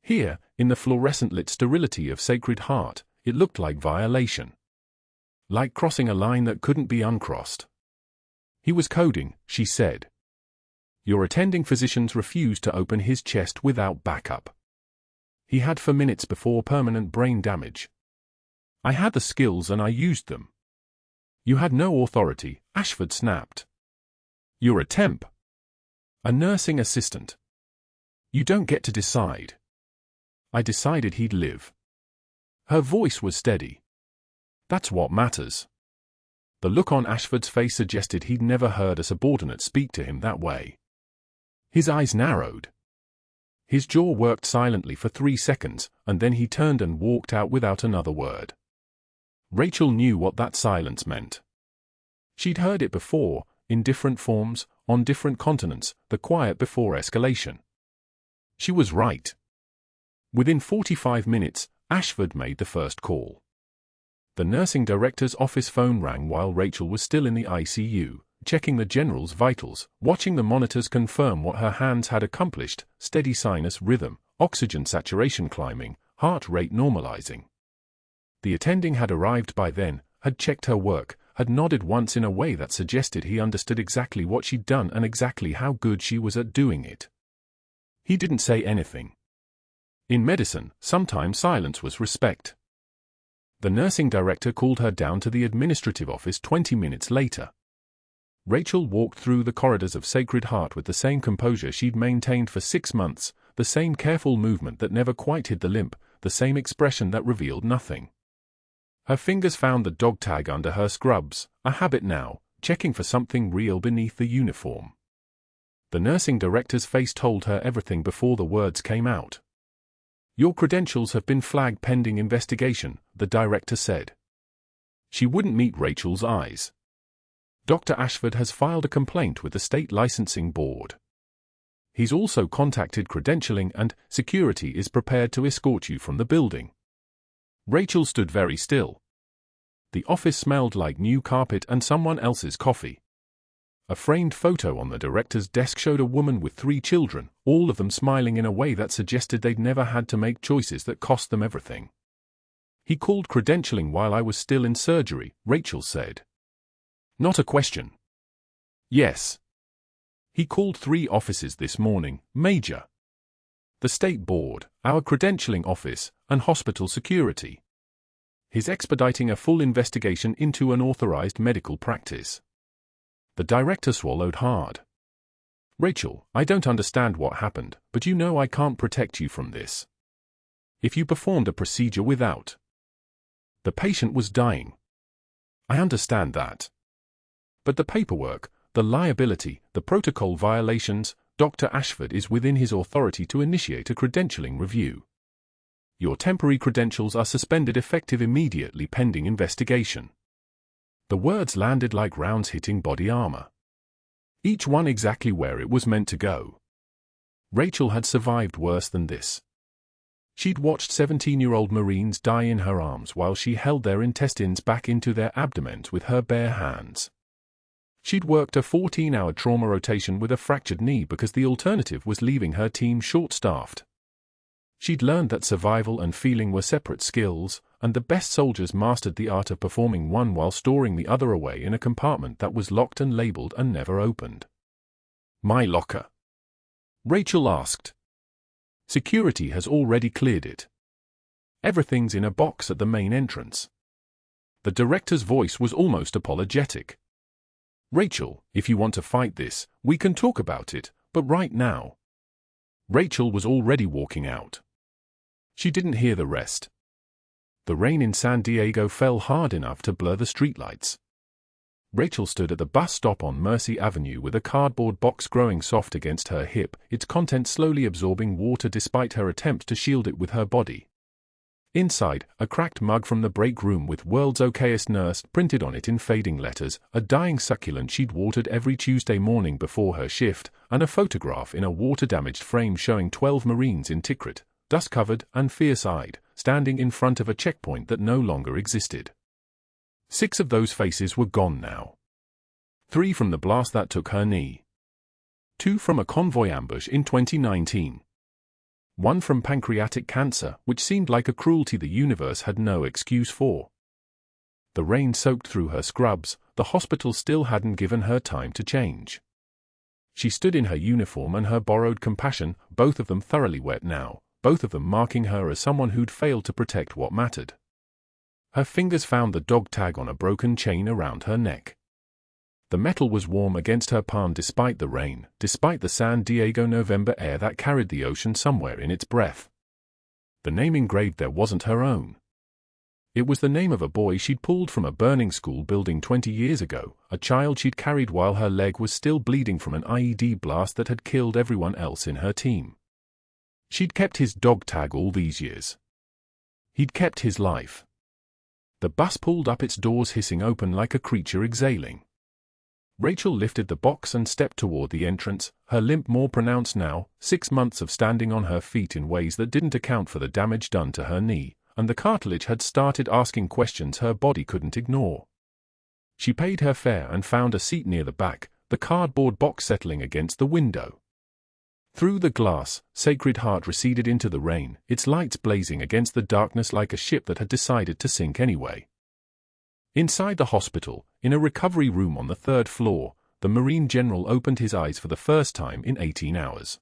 Here, in the fluorescent-lit sterility of Sacred Heart, it looked like violation. Like crossing a line that couldn't be uncrossed. "He was coding," she said. "Your attending physicians refused to open his chest without backup. He had for minutes before permanent brain damage. I had the skills and I used them." "You had no authority," Ashford snapped. "You're a temp. A nursing assistant. You don't get to decide. I decided he'd live." Her voice was steady. "That's what matters." The look on Ashford's face suggested he'd never heard a subordinate speak to him that way. His eyes narrowed. His jaw worked silently for 3 seconds, and then he turned and walked out without another word. Rachel knew what that silence meant. She'd heard it before, in different forms, on different continents, the quiet before escalation. She was right. Within 45 minutes, Ashford made the first call. The nursing director's office phone rang while Rachel was still in the ICU, checking the general's vitals, watching the monitors confirm what her hands had accomplished: steady sinus rhythm, oxygen saturation climbing, heart rate normalizing. The attending had arrived by then, had checked her work, had nodded once in a way that suggested he understood exactly what she'd done and exactly how good she was at doing it. He didn't say anything. In medicine, sometimes silence was respect. The nursing director called her down to the administrative office 20 minutes later. Rachel walked through the corridors of Sacred Heart with the same composure she'd maintained for 6 months, the same careful movement that never quite hid the limp, the same expression that revealed nothing. Her fingers found the dog tag under her scrubs, a habit now, checking for something real beneath the uniform. The nursing director's face told her everything before the words came out. "Your credentials have been flagged pending investigation," the director said. She wouldn't meet Rachel's eyes. "Dr. Ashford has filed a complaint with the state licensing board. He's also contacted credentialing and security is prepared to escort you from the building." Rachel stood very still. The office smelled like new carpet and someone else's coffee. A framed photo on the director's desk showed a woman with 3 children, all of them smiling in a way that suggested they'd never had to make choices that cost them everything. "He called credentialing while I was still in surgery," Rachel said. "Not a question." "Yes. He called 3 offices this morning, Major. The State Board, our credentialing office, and hospital security. He's expediting a full investigation into unauthorized medical practice." The director swallowed hard. "Rachel, I don't understand what happened, but you know I can't protect you from this. If you performed a procedure without..." The patient was dying. "I understand that. But the paperwork, the liability, the protocol violations, Dr. Ashford is within his authority to initiate a credentialing review. Your temporary credentials are suspended effective immediately pending investigation." The words landed like rounds hitting body armor. Each one exactly where it was meant to go. Rachel had survived worse than this. She'd watched 17-year-old Marines die in her arms while she held their intestines back into their abdomens with her bare hands. She'd worked a 14-hour trauma rotation with a fractured knee because the alternative was leaving her team short-staffed. She'd learned that survival and feeling were separate skills, and the best soldiers mastered the art of performing one while storing the other away in a compartment that was locked and labeled and never opened. "My locker?" Rachel asked. "Security has already cleared it. Everything's in a box at the main entrance." The director's voice was almost apologetic. "Rachel, if you want to fight this, we can talk about it, but right now." Rachel was already walking out. She didn't hear the rest. The rain in San Diego fell hard enough to blur the streetlights. Rachel stood at the bus stop on Mercy Avenue with a cardboard box growing soft against her hip, its contents slowly absorbing water despite her attempt to shield it with her body. Inside, a cracked mug from the break room with "World's Okayest Nurse" printed on it in fading letters, a dying succulent she'd watered every Tuesday morning before her shift, and a photograph in a water-damaged frame showing 12 Marines in Tikrit, dust-covered and fierce-eyed, standing in front of a checkpoint that no longer existed. 6 of those faces were gone now. 3 from the blast that took her knee. 2 from a convoy ambush in 2019. 1 from pancreatic cancer, which seemed like a cruelty the universe had no excuse for. The rain soaked through her scrubs, the hospital still hadn't given her time to change. She stood in her uniform and her borrowed compassion, both of them thoroughly wet now, both of them marking her as someone who'd failed to protect what mattered. Her fingers found the dog tag on a broken chain around her neck. The metal was warm against her palm despite the rain, despite the San Diego November air that carried the ocean somewhere in its breath. The name engraved there wasn't her own. It was the name of a boy she'd pulled from a burning school building 20 years ago, a child she'd carried while her leg was still bleeding from an IED blast that had killed everyone else in her team. She'd kept his dog tag all these years. He'd kept his life. The bus pulled up its doors hissing open like a creature exhaling. Rachel lifted the box and stepped toward the entrance, her limp more pronounced now, 6 months of standing on her feet in ways that didn't account for the damage done to her knee, and the cartilage had started asking questions her body couldn't ignore. She paid her fare and found a seat near the back, the cardboard box settling against the window. Through the glass, Sacred Heart receded into the rain, its lights blazing against the darkness like a ship that had decided to sink anyway. Inside the hospital, in a recovery room on the 3rd floor, the Marine General opened his eyes for the first time in 18 hours.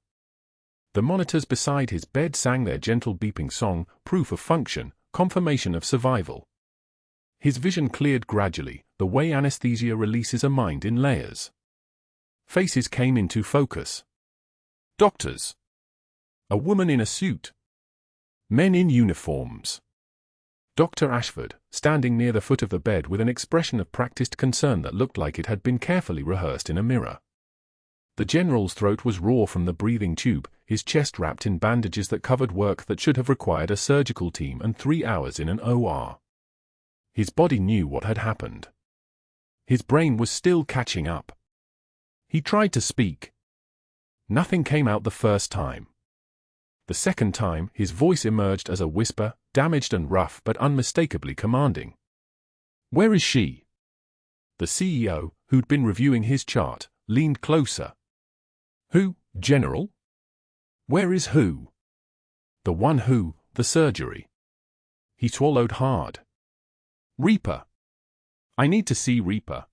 The monitors beside his bed sang their gentle beeping song, proof of function, confirmation of survival. His vision cleared gradually, the way anesthesia releases a mind in layers. Faces came into focus. Doctors. A woman in a suit. Men in uniforms. Dr. Ashford, standing near the foot of the bed with an expression of practiced concern that looked like it had been carefully rehearsed in a mirror. The general's throat was raw from the breathing tube, his chest wrapped in bandages that covered work that should have required a surgical team and 3 hours in an OR. His body knew what had happened. His brain was still catching up. He tried to speak. Nothing came out the first time. The second time, his voice emerged as a whisper, damaged and rough but unmistakably commanding. "Where is she?" The CEO, who'd been reviewing his chart, leaned closer. "Who, General? Where is who?" "The one who, the surgery." He swallowed hard. "Reaper. I need to see Reaper."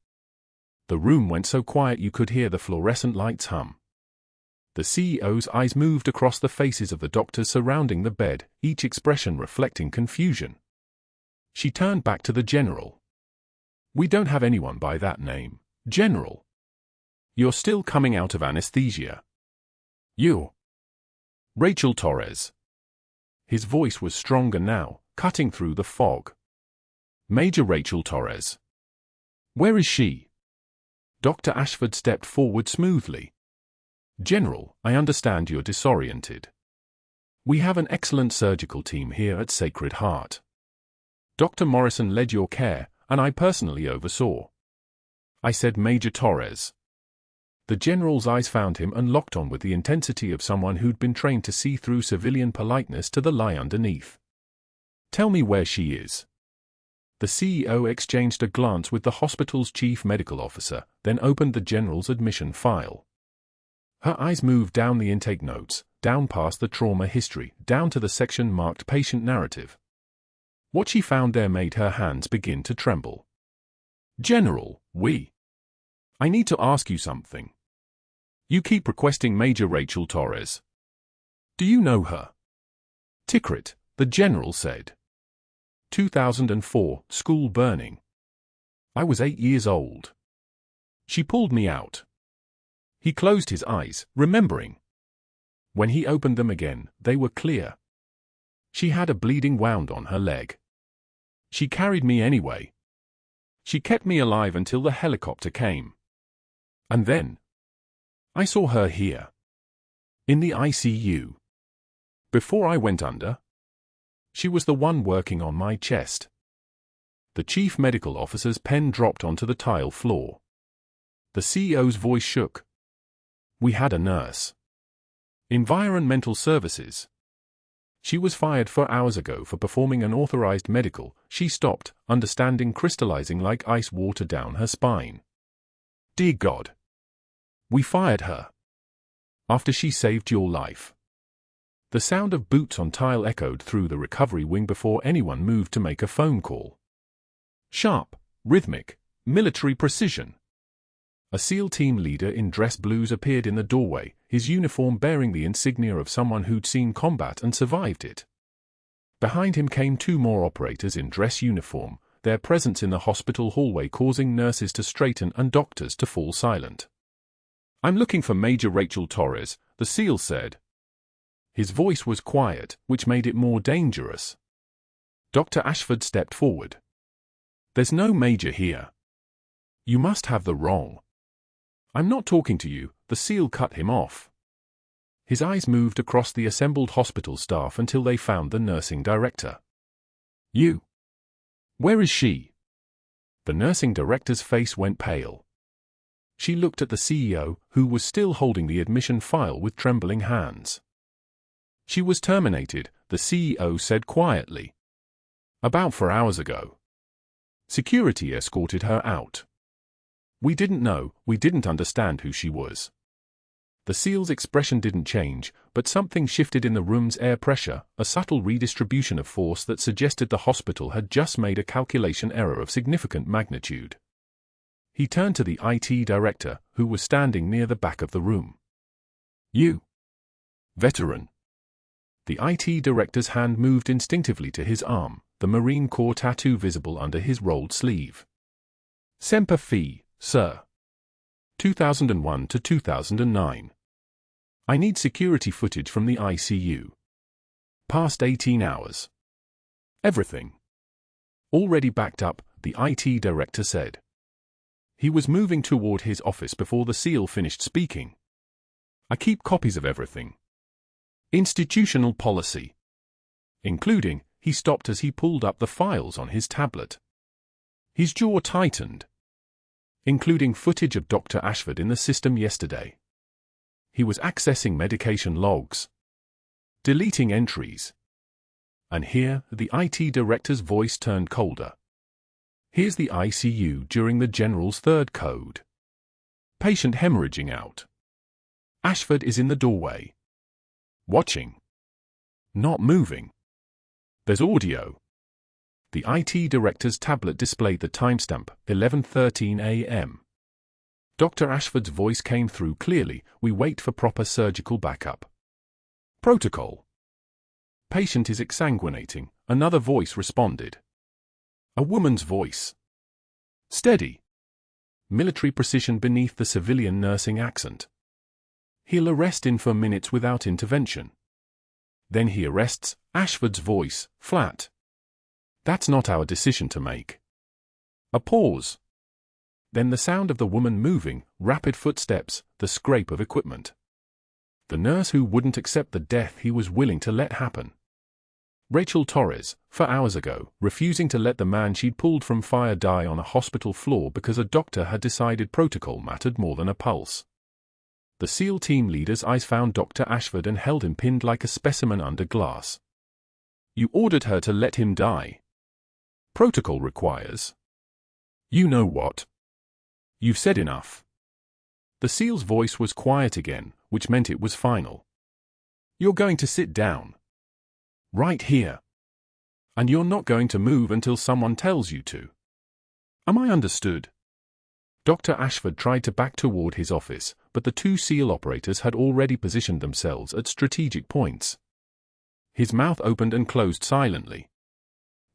The room went so quiet you could hear the fluorescent lights hum. The CEO's eyes moved across the faces of the doctors surrounding the bed, each expression reflecting confusion. She turned back to the general. "We don't have anyone by that name, General. You're still coming out of anesthesia. You." "Rachel Torres." His voice was stronger now, cutting through the fog. "Major Rachel Torres." "Where is she?" Dr. Ashford stepped forward smoothly. "General, I understand you're disoriented. We have an excellent surgical team here at Sacred Heart. Dr. Morrison led your care, and I personally oversaw. I said, Major Torres. The general's eyes found him and locked on with the intensity of someone who'd been trained to see through civilian politeness to the lie underneath. Tell me where she is. The CEO exchanged a glance with the hospital's chief medical officer, then opened the general's admission file. Her eyes moved down the intake notes, down past the trauma history, down to the section marked patient narrative. What she found there made her hands begin to tremble. General, I need to ask you something. You keep requesting Major Rachel Torres. Do you know her? Tikrit, the general said. 2004, school burning. I was 8 years old. She pulled me out. He closed his eyes, remembering. When he opened them again, they were clear. She had a bleeding wound on her leg. She carried me anyway. She kept me alive until the helicopter came. And then I saw her here. In the ICU. Before I went under. She was the one working on my chest. The chief medical officer's pen dropped onto the tile floor. The CEO's voice shook. We had a nurse. Environmental Services. She was fired 4 hours ago for performing unauthorized medical. She stopped, understanding crystallizing like ice water down her spine. Dear God. We fired her. After she saved your life. The sound of boots on tile echoed through the recovery wing before anyone moved to make a phone call. Sharp, rhythmic, military precision. A SEAL team leader in dress blues appeared in the doorway, his uniform bearing the insignia of someone who'd seen combat and survived it. Behind him came 2 more operators in dress uniform, their presence in the hospital hallway causing nurses to straighten and doctors to fall silent. I'm looking for Major Rachel Torres, the SEAL said. His voice was quiet, which made it more dangerous. Dr. Ashford stepped forward. There's no major here. You must have the wrong. I'm not talking to you, the SEAL cut him off. His eyes moved across the assembled hospital staff until they found the nursing director. You. Where is she? The nursing director's face went pale. She looked at the CEO, who was still holding the admission file with trembling hands. She was terminated, the CEO said quietly. About 4 hours ago. Security escorted her out. We didn't know, we didn't understand who she was. The SEAL's expression didn't change, but something shifted in the room's air pressure, a subtle redistribution of force that suggested the hospital had just made a calculation error of significant magnitude. He turned to the IT director, who was standing near the back of the room. You. Veteran. The IT director's hand moved instinctively to his arm, the Marine Corps tattoo visible under his rolled sleeve. Semper Fi, sir. 2001 to 2009. I need security footage from the ICU. Past 18 hours. Everything. Already backed up, the IT director said. He was moving toward his office before the SEAL finished speaking. I keep copies of everything. Institutional policy. Including, he stopped as he pulled up the files on his tablet. His jaw tightened. Including footage of Dr. Ashford in the system yesterday. He was accessing medication logs. Deleting entries. And here, the IT director's voice turned colder. Here's the ICU during the general's 3rd code. Patient hemorrhaging out. Ashford is in the doorway. Watching. Not moving. There's audio. The IT director's tablet displayed the timestamp, 11:13 a.m. Dr. Ashford's voice came through clearly. We wait for proper surgical backup. Protocol. Patient is exsanguinating, another voice responded. A woman's voice. Steady. Military precision beneath the civilian nursing accent. He'll arrest in for minutes without intervention. Then he arrests, Ashford's voice, flat. That's not our decision to make. A pause. Then the sound of the woman moving, rapid footsteps, the scrape of equipment. The nurse who wouldn't accept the death he was willing to let happen. Rachel Torres, 4 hours ago, refusing to let the man she'd pulled from fire die on a hospital floor because a doctor had decided protocol mattered more than a pulse. The SEAL team leader's eyes found Dr. Ashford and held him pinned like a specimen under glass. You ordered her to let him die. Protocol requires. You know what? You've said enough. The SEAL's voice was quiet again, which meant it was final. You're going to sit down. Right here. And you're not going to move until someone tells you to. Am I understood? Dr. Ashford tried to back toward his office, but the two SEAL operators had already positioned themselves at strategic points. His mouth opened and closed silently.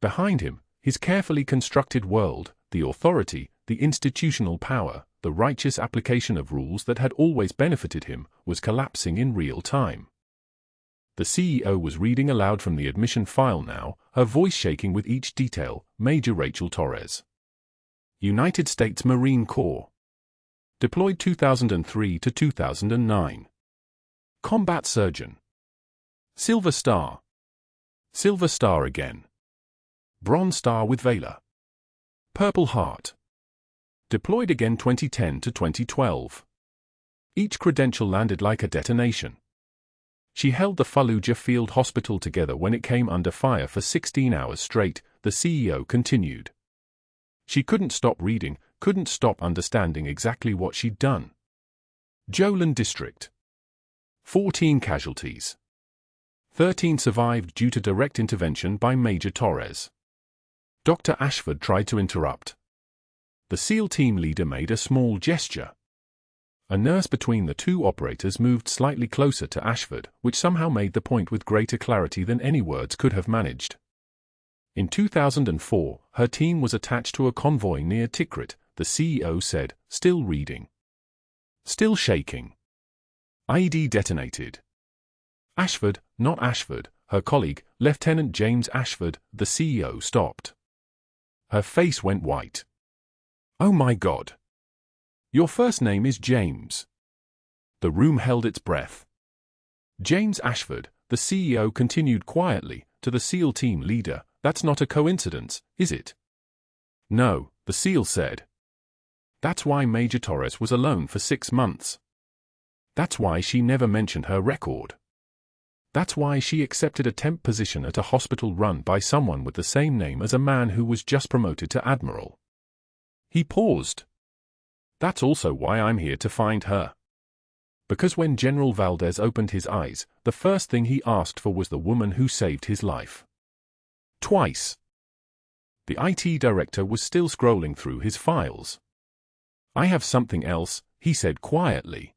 Behind him, his carefully constructed world, the authority, the institutional power, the righteous application of rules that had always benefited him, was collapsing in real time. The CEO was reading aloud from the admission file now, her voice shaking with each detail. Major Rachel Torres. United States Marine Corps. Deployed 2003 to 2009. Combat Surgeon. Silver Star. Silver Star again. Bronze Star with Valor. Purple Heart. Deployed again 2010 to 2012. Each credential landed like a detonation. She held the Fallujah Field Hospital together when it came under fire for 16 hours straight, the CEO continued. She couldn't stop reading, couldn't stop understanding exactly what she'd done. Jolin District. 14 casualties. 13 survived due to direct intervention by Major Torres. Dr. Ashford tried to interrupt. The SEAL team leader made a small gesture. A nurse between the two operators moved slightly closer to Ashford, which somehow made the point with greater clarity than any words could have managed. In 2004, her team was attached to a convoy near Tikrit, the CEO said, still reading. Still shaking. IED detonated. Ashford, not Ashford, her colleague, Lieutenant James Ashford, the CEO stopped. Her face went white. Oh my God. Your first name is James. The room held its breath. James Ashford, the CEO continued quietly, to the SEAL team leader, that's not a coincidence, is it? No, the SEAL said. That's why Major Torres was alone for 6 months. That's why she never mentioned her record. That's why she accepted a temp position at a hospital run by someone with the same name as a man who was just promoted to admiral. He paused. That's also why I'm here to find her. Because when General Valdez opened his eyes, the first thing he asked for was the woman who saved his life. Twice. The IT director was still scrolling through his files. I have something else, he said quietly.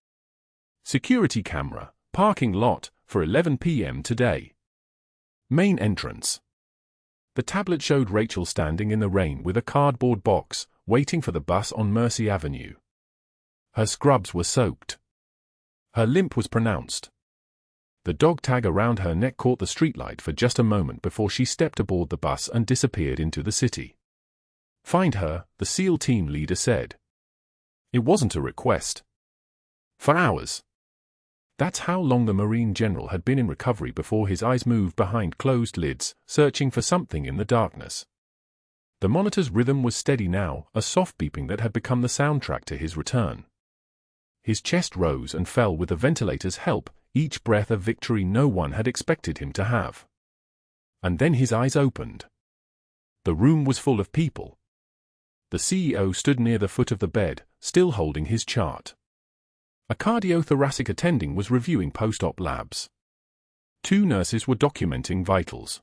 Security camera, parking lot, for 11 p.m. today. Main entrance. The tablet showed Rachel standing in the rain with a cardboard box, waiting for the bus on Mercy Avenue. Her scrubs were soaked. Her limp was pronounced. The dog tag around her neck caught the streetlight for just a moment before she stepped aboard the bus and disappeared into the city. Find her, the SEAL team leader said. It wasn't a request. For hours. That's how long the Marine General had been in recovery before his eyes moved behind closed lids, searching for something in the darkness. The monitor's rhythm was steady now, a soft beeping that had become the soundtrack to his return. His chest rose and fell with the ventilator's help, each breath a victory no one had expected him to have. And then his eyes opened. The room was full of people. The CEO stood near the foot of the bed, still holding his chart. A cardiothoracic attending was reviewing post-op labs. 2 nurses were documenting vitals.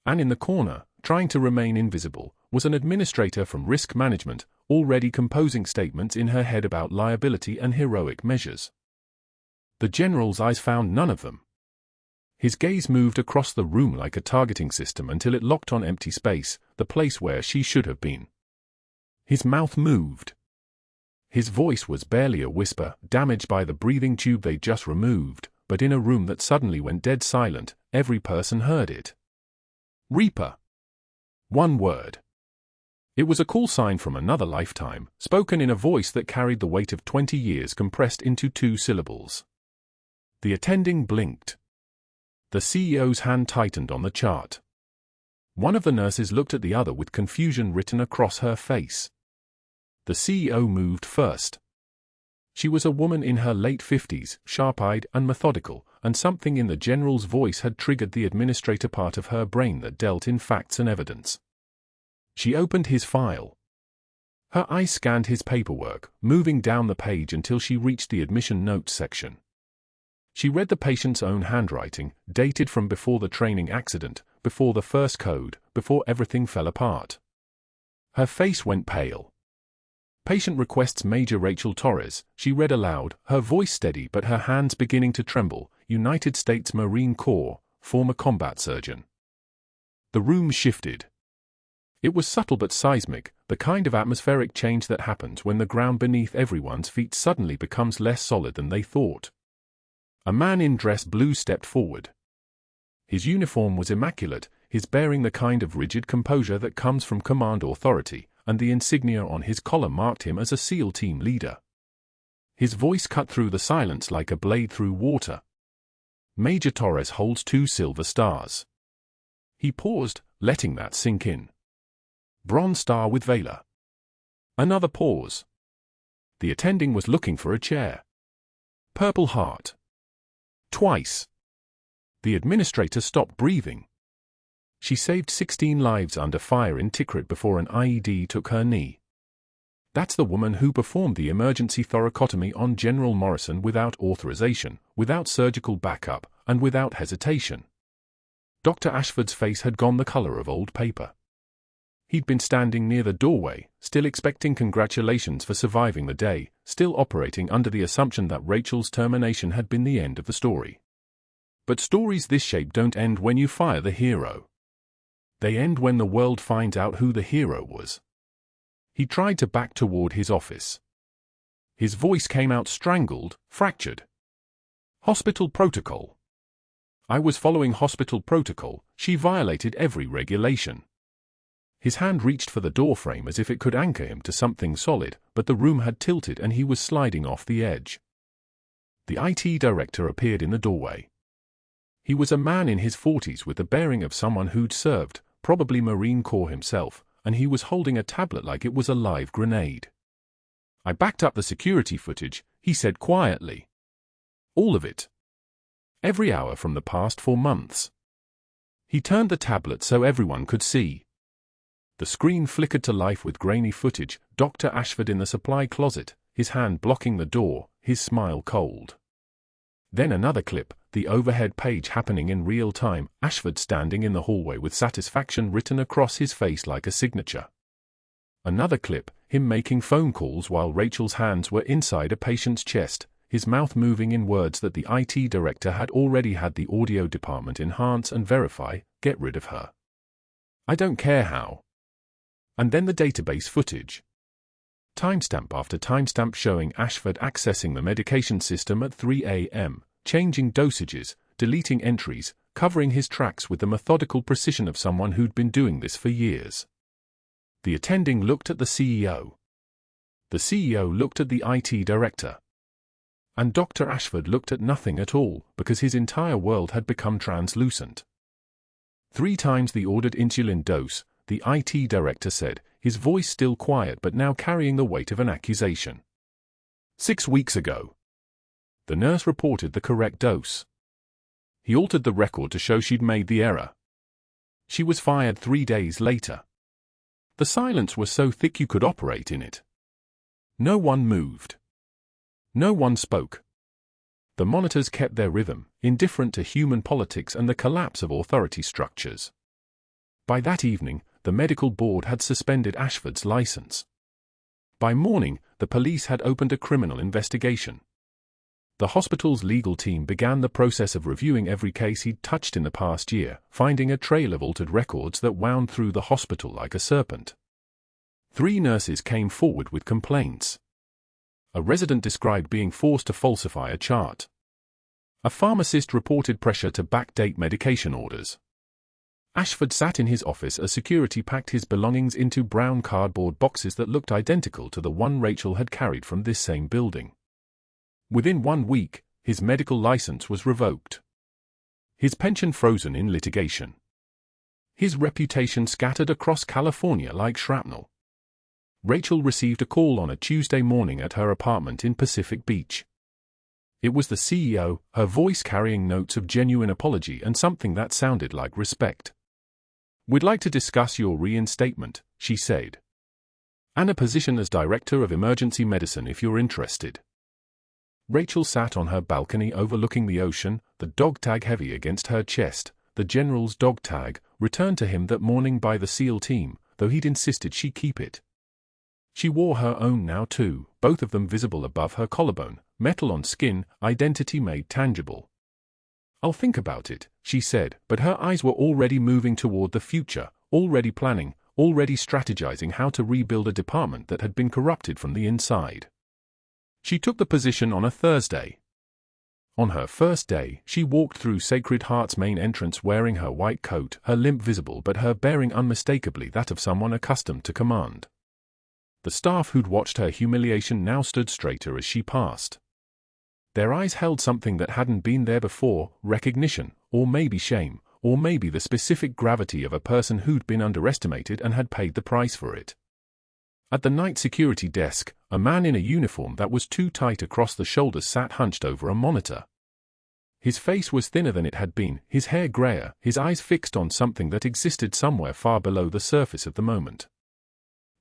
And in the corner, trying to remain invisible, was an administrator from risk management, already composing statements in her head about liability and heroic measures. The general's eyes found none of them. His gaze moved across the room like a targeting system until it locked on empty space, the place where she should have been. His mouth moved. His voice was barely a whisper, damaged by the breathing tube they'd just removed, but in a room that suddenly went dead silent, every person heard it. Reaper. 1 word. It was a call sign from another lifetime, spoken in a voice that carried the weight of 20 years compressed into 2 syllables. The attending blinked. The CEO's hand tightened on the chart. One of the nurses looked at the other with confusion written across her face. The CEO moved first. She was a woman in her late 50s, sharp-eyed and methodical, and something in the general's voice had triggered the administrator part of her brain that dealt in facts and evidence. She opened his file. Her eyes scanned his paperwork, moving down the page until she reached the admission notes section. She read the patient's own handwriting, dated from before the training accident, before the first code, before everything fell apart. Her face went pale. Patient requests Major Rachel Torres, she read aloud, her voice steady but her hands beginning to tremble, United States Marine Corps, former combat surgeon. The room shifted. It was subtle but seismic, the kind of atmospheric change that happens when the ground beneath everyone's feet suddenly becomes less solid than they thought. A man in dress blue stepped forward. His uniform was immaculate, his bearing the kind of rigid composure that comes from command authority, and the insignia on his collar marked him as a SEAL team leader. His voice cut through the silence like a blade through water. Major Torres holds 2 silver stars. He paused, letting that sink in. Bronze star with Valor. Another pause. The attending was looking for a chair. Purple heart. Twice. The administrator stopped breathing. She saved 16 lives under fire in Tikrit before an IED took her knee. That's the woman who performed the emergency thoracotomy on General Morrison without authorization, without surgical backup, and without hesitation. Dr. Ashford's face had gone the color of old paper. He'd been standing near the doorway, still expecting congratulations for surviving the day, still operating under the assumption that Rachel's termination had been the end of the story. But stories this shape don't end when you fire the hero. They end when the world finds out who the hero was. He tried to back toward his office. His voice came out strangled, fractured. Hospital protocol. I was following hospital protocol, she violated every regulation. His hand reached for the doorframe as if it could anchor him to something solid, but the room had tilted and he was sliding off the edge. The IT director appeared in the doorway. He was a man in his 40s with the bearing of someone who'd served, probably Marine Corps himself, and he was holding a tablet like it was a live grenade. I backed up the security footage, he said quietly. All of it. Every hour from the past 4 months. He turned the tablet so everyone could see. The screen flickered to life with grainy footage, Dr. Ashford in the supply closet, his hand blocking the door, his smile cold. Then another clip, the overhead page happening in real time, Ashford standing in the hallway with satisfaction written across his face like a signature. Another clip, him making phone calls while Rachel's hands were inside a patient's chest, his mouth moving in words that the IT director had already had the audio department enhance and verify, get rid of her. I don't care how. And then the database footage. Timestamp after timestamp showing Ashford accessing the medication system at 3 a.m., changing dosages, deleting entries, covering his tracks with the methodical precision of someone who'd been doing this for years. The attending looked at the CEO. The CEO looked at the IT director. And Dr. Ashford looked at nothing at all, because his entire world had become translucent. 3 times the ordered insulin dose, the IT director said, his voice still quiet but now carrying the weight of an accusation. 6 weeks ago. The nurse reported the correct dose. He altered the record to show she'd made the error. She was fired 3 days later. The silence was so thick you could operate in it. No one moved. No one spoke. The monitors kept their rhythm, indifferent to human politics and the collapse of authority structures. By that evening, the medical board had suspended Ashford's license. By morning, the police had opened a criminal investigation. The hospital's legal team began the process of reviewing every case he'd touched in the past year, finding a trail of altered records that wound through the hospital like a serpent. 3 nurses came forward with complaints. A resident described being forced to falsify a chart. A pharmacist reported pressure to backdate medication orders. Ashford sat in his office as security packed his belongings into brown cardboard boxes that looked identical to the one Rachel had carried from this same building. Within 1 week, his medical license was revoked. His pension frozen in litigation. His reputation scattered across California like shrapnel. Rachel received a call on a Tuesday morning at her apartment in Pacific Beach. It was the CEO, her voice carrying notes of genuine apology and something that sounded like respect. "We'd like to discuss your reinstatement," she said. "And a position as Director of Emergency Medicine if you're interested." Rachel sat on her balcony overlooking the ocean, the dog tag heavy against her chest. The General's dog tag, returned to him that morning by the SEAL team, though he'd insisted she keep it. She wore her own now too, both of them visible above her collarbone, metal on skin, identity made tangible. "I'll think about it," she said, but her eyes were already moving toward the future, already planning, already strategizing how to rebuild a department that had been corrupted from the inside. She took the position on a Thursday. On her first day, she walked through Sacred Heart's main entrance wearing her white coat, her limp visible but her bearing unmistakably that of someone accustomed to command. The staff who'd watched her humiliation now stood straighter as she passed. Their eyes held something that hadn't been there before, recognition, or maybe shame, or maybe the specific gravity of a person who'd been underestimated and had paid the price for it. At the night security desk, a man in a uniform that was too tight across the shoulders sat hunched over a monitor. His face was thinner than it had been, his hair grayer, his eyes fixed on something that existed somewhere far below the surface of the moment.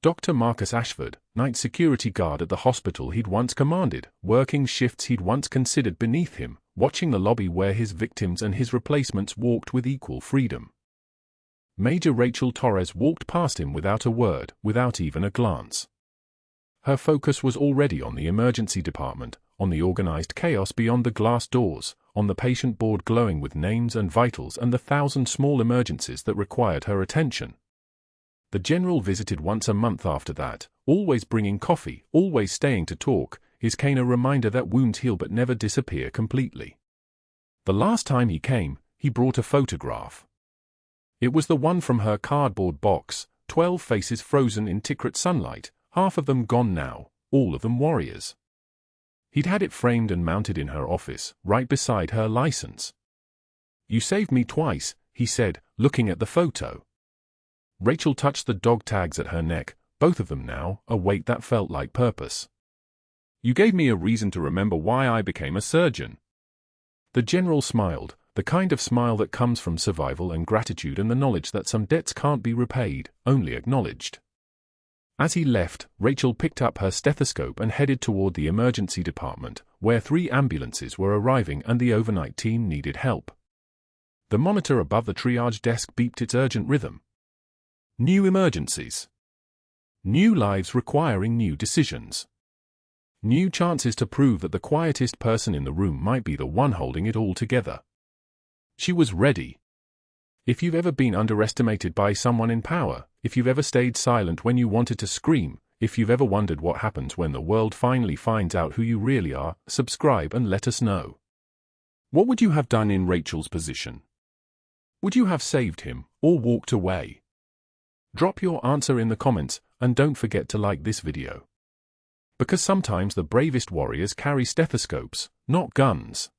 Dr. Marcus Ashford, night security guard at the hospital he'd once commanded, working shifts he'd once considered beneath him, watching the lobby where his victims and his replacements walked with equal freedom. Major Rachel Torres walked past him without a word, without even a glance. Her focus was already on the emergency department, on the organized chaos beyond the glass doors, on the patient board glowing with names and vitals and the 1,000 small emergencies that required her attention. The General visited once a month after that, always bringing coffee, always staying to talk, his cane a reminder that wounds heal but never disappear completely. The last time he came, he brought a photograph. It was the one from her cardboard box, 12 faces frozen in Tikrit sunlight, half of them gone now, all of them warriors. He'd had it framed and mounted in her office, right beside her license. "You saved me twice," he said, looking at the photo. Rachel touched the dog tags at her neck, both of them now, a weight that felt like purpose. "You gave me a reason to remember why I became a surgeon." The General smiled, the kind of smile that comes from survival and gratitude and the knowledge that some debts can't be repaid, only acknowledged. As he left, Rachel picked up her stethoscope and headed toward the emergency department, where 3 ambulances were arriving and the overnight team needed help. The monitor above the triage desk beeped its urgent rhythm. New emergencies. New lives requiring new decisions. New chances to prove that the quietest person in the room might be the one holding it all together. She was ready. If you've ever been underestimated by someone in power, if you've ever stayed silent when you wanted to scream, if you've ever wondered what happens when the world finally finds out who you really are, subscribe and let us know. What would you have done in Rachel's position? Would you have saved him, or walked away? Drop your answer in the comments, and don't forget to like this video. Because sometimes the bravest warriors carry stethoscopes, not guns.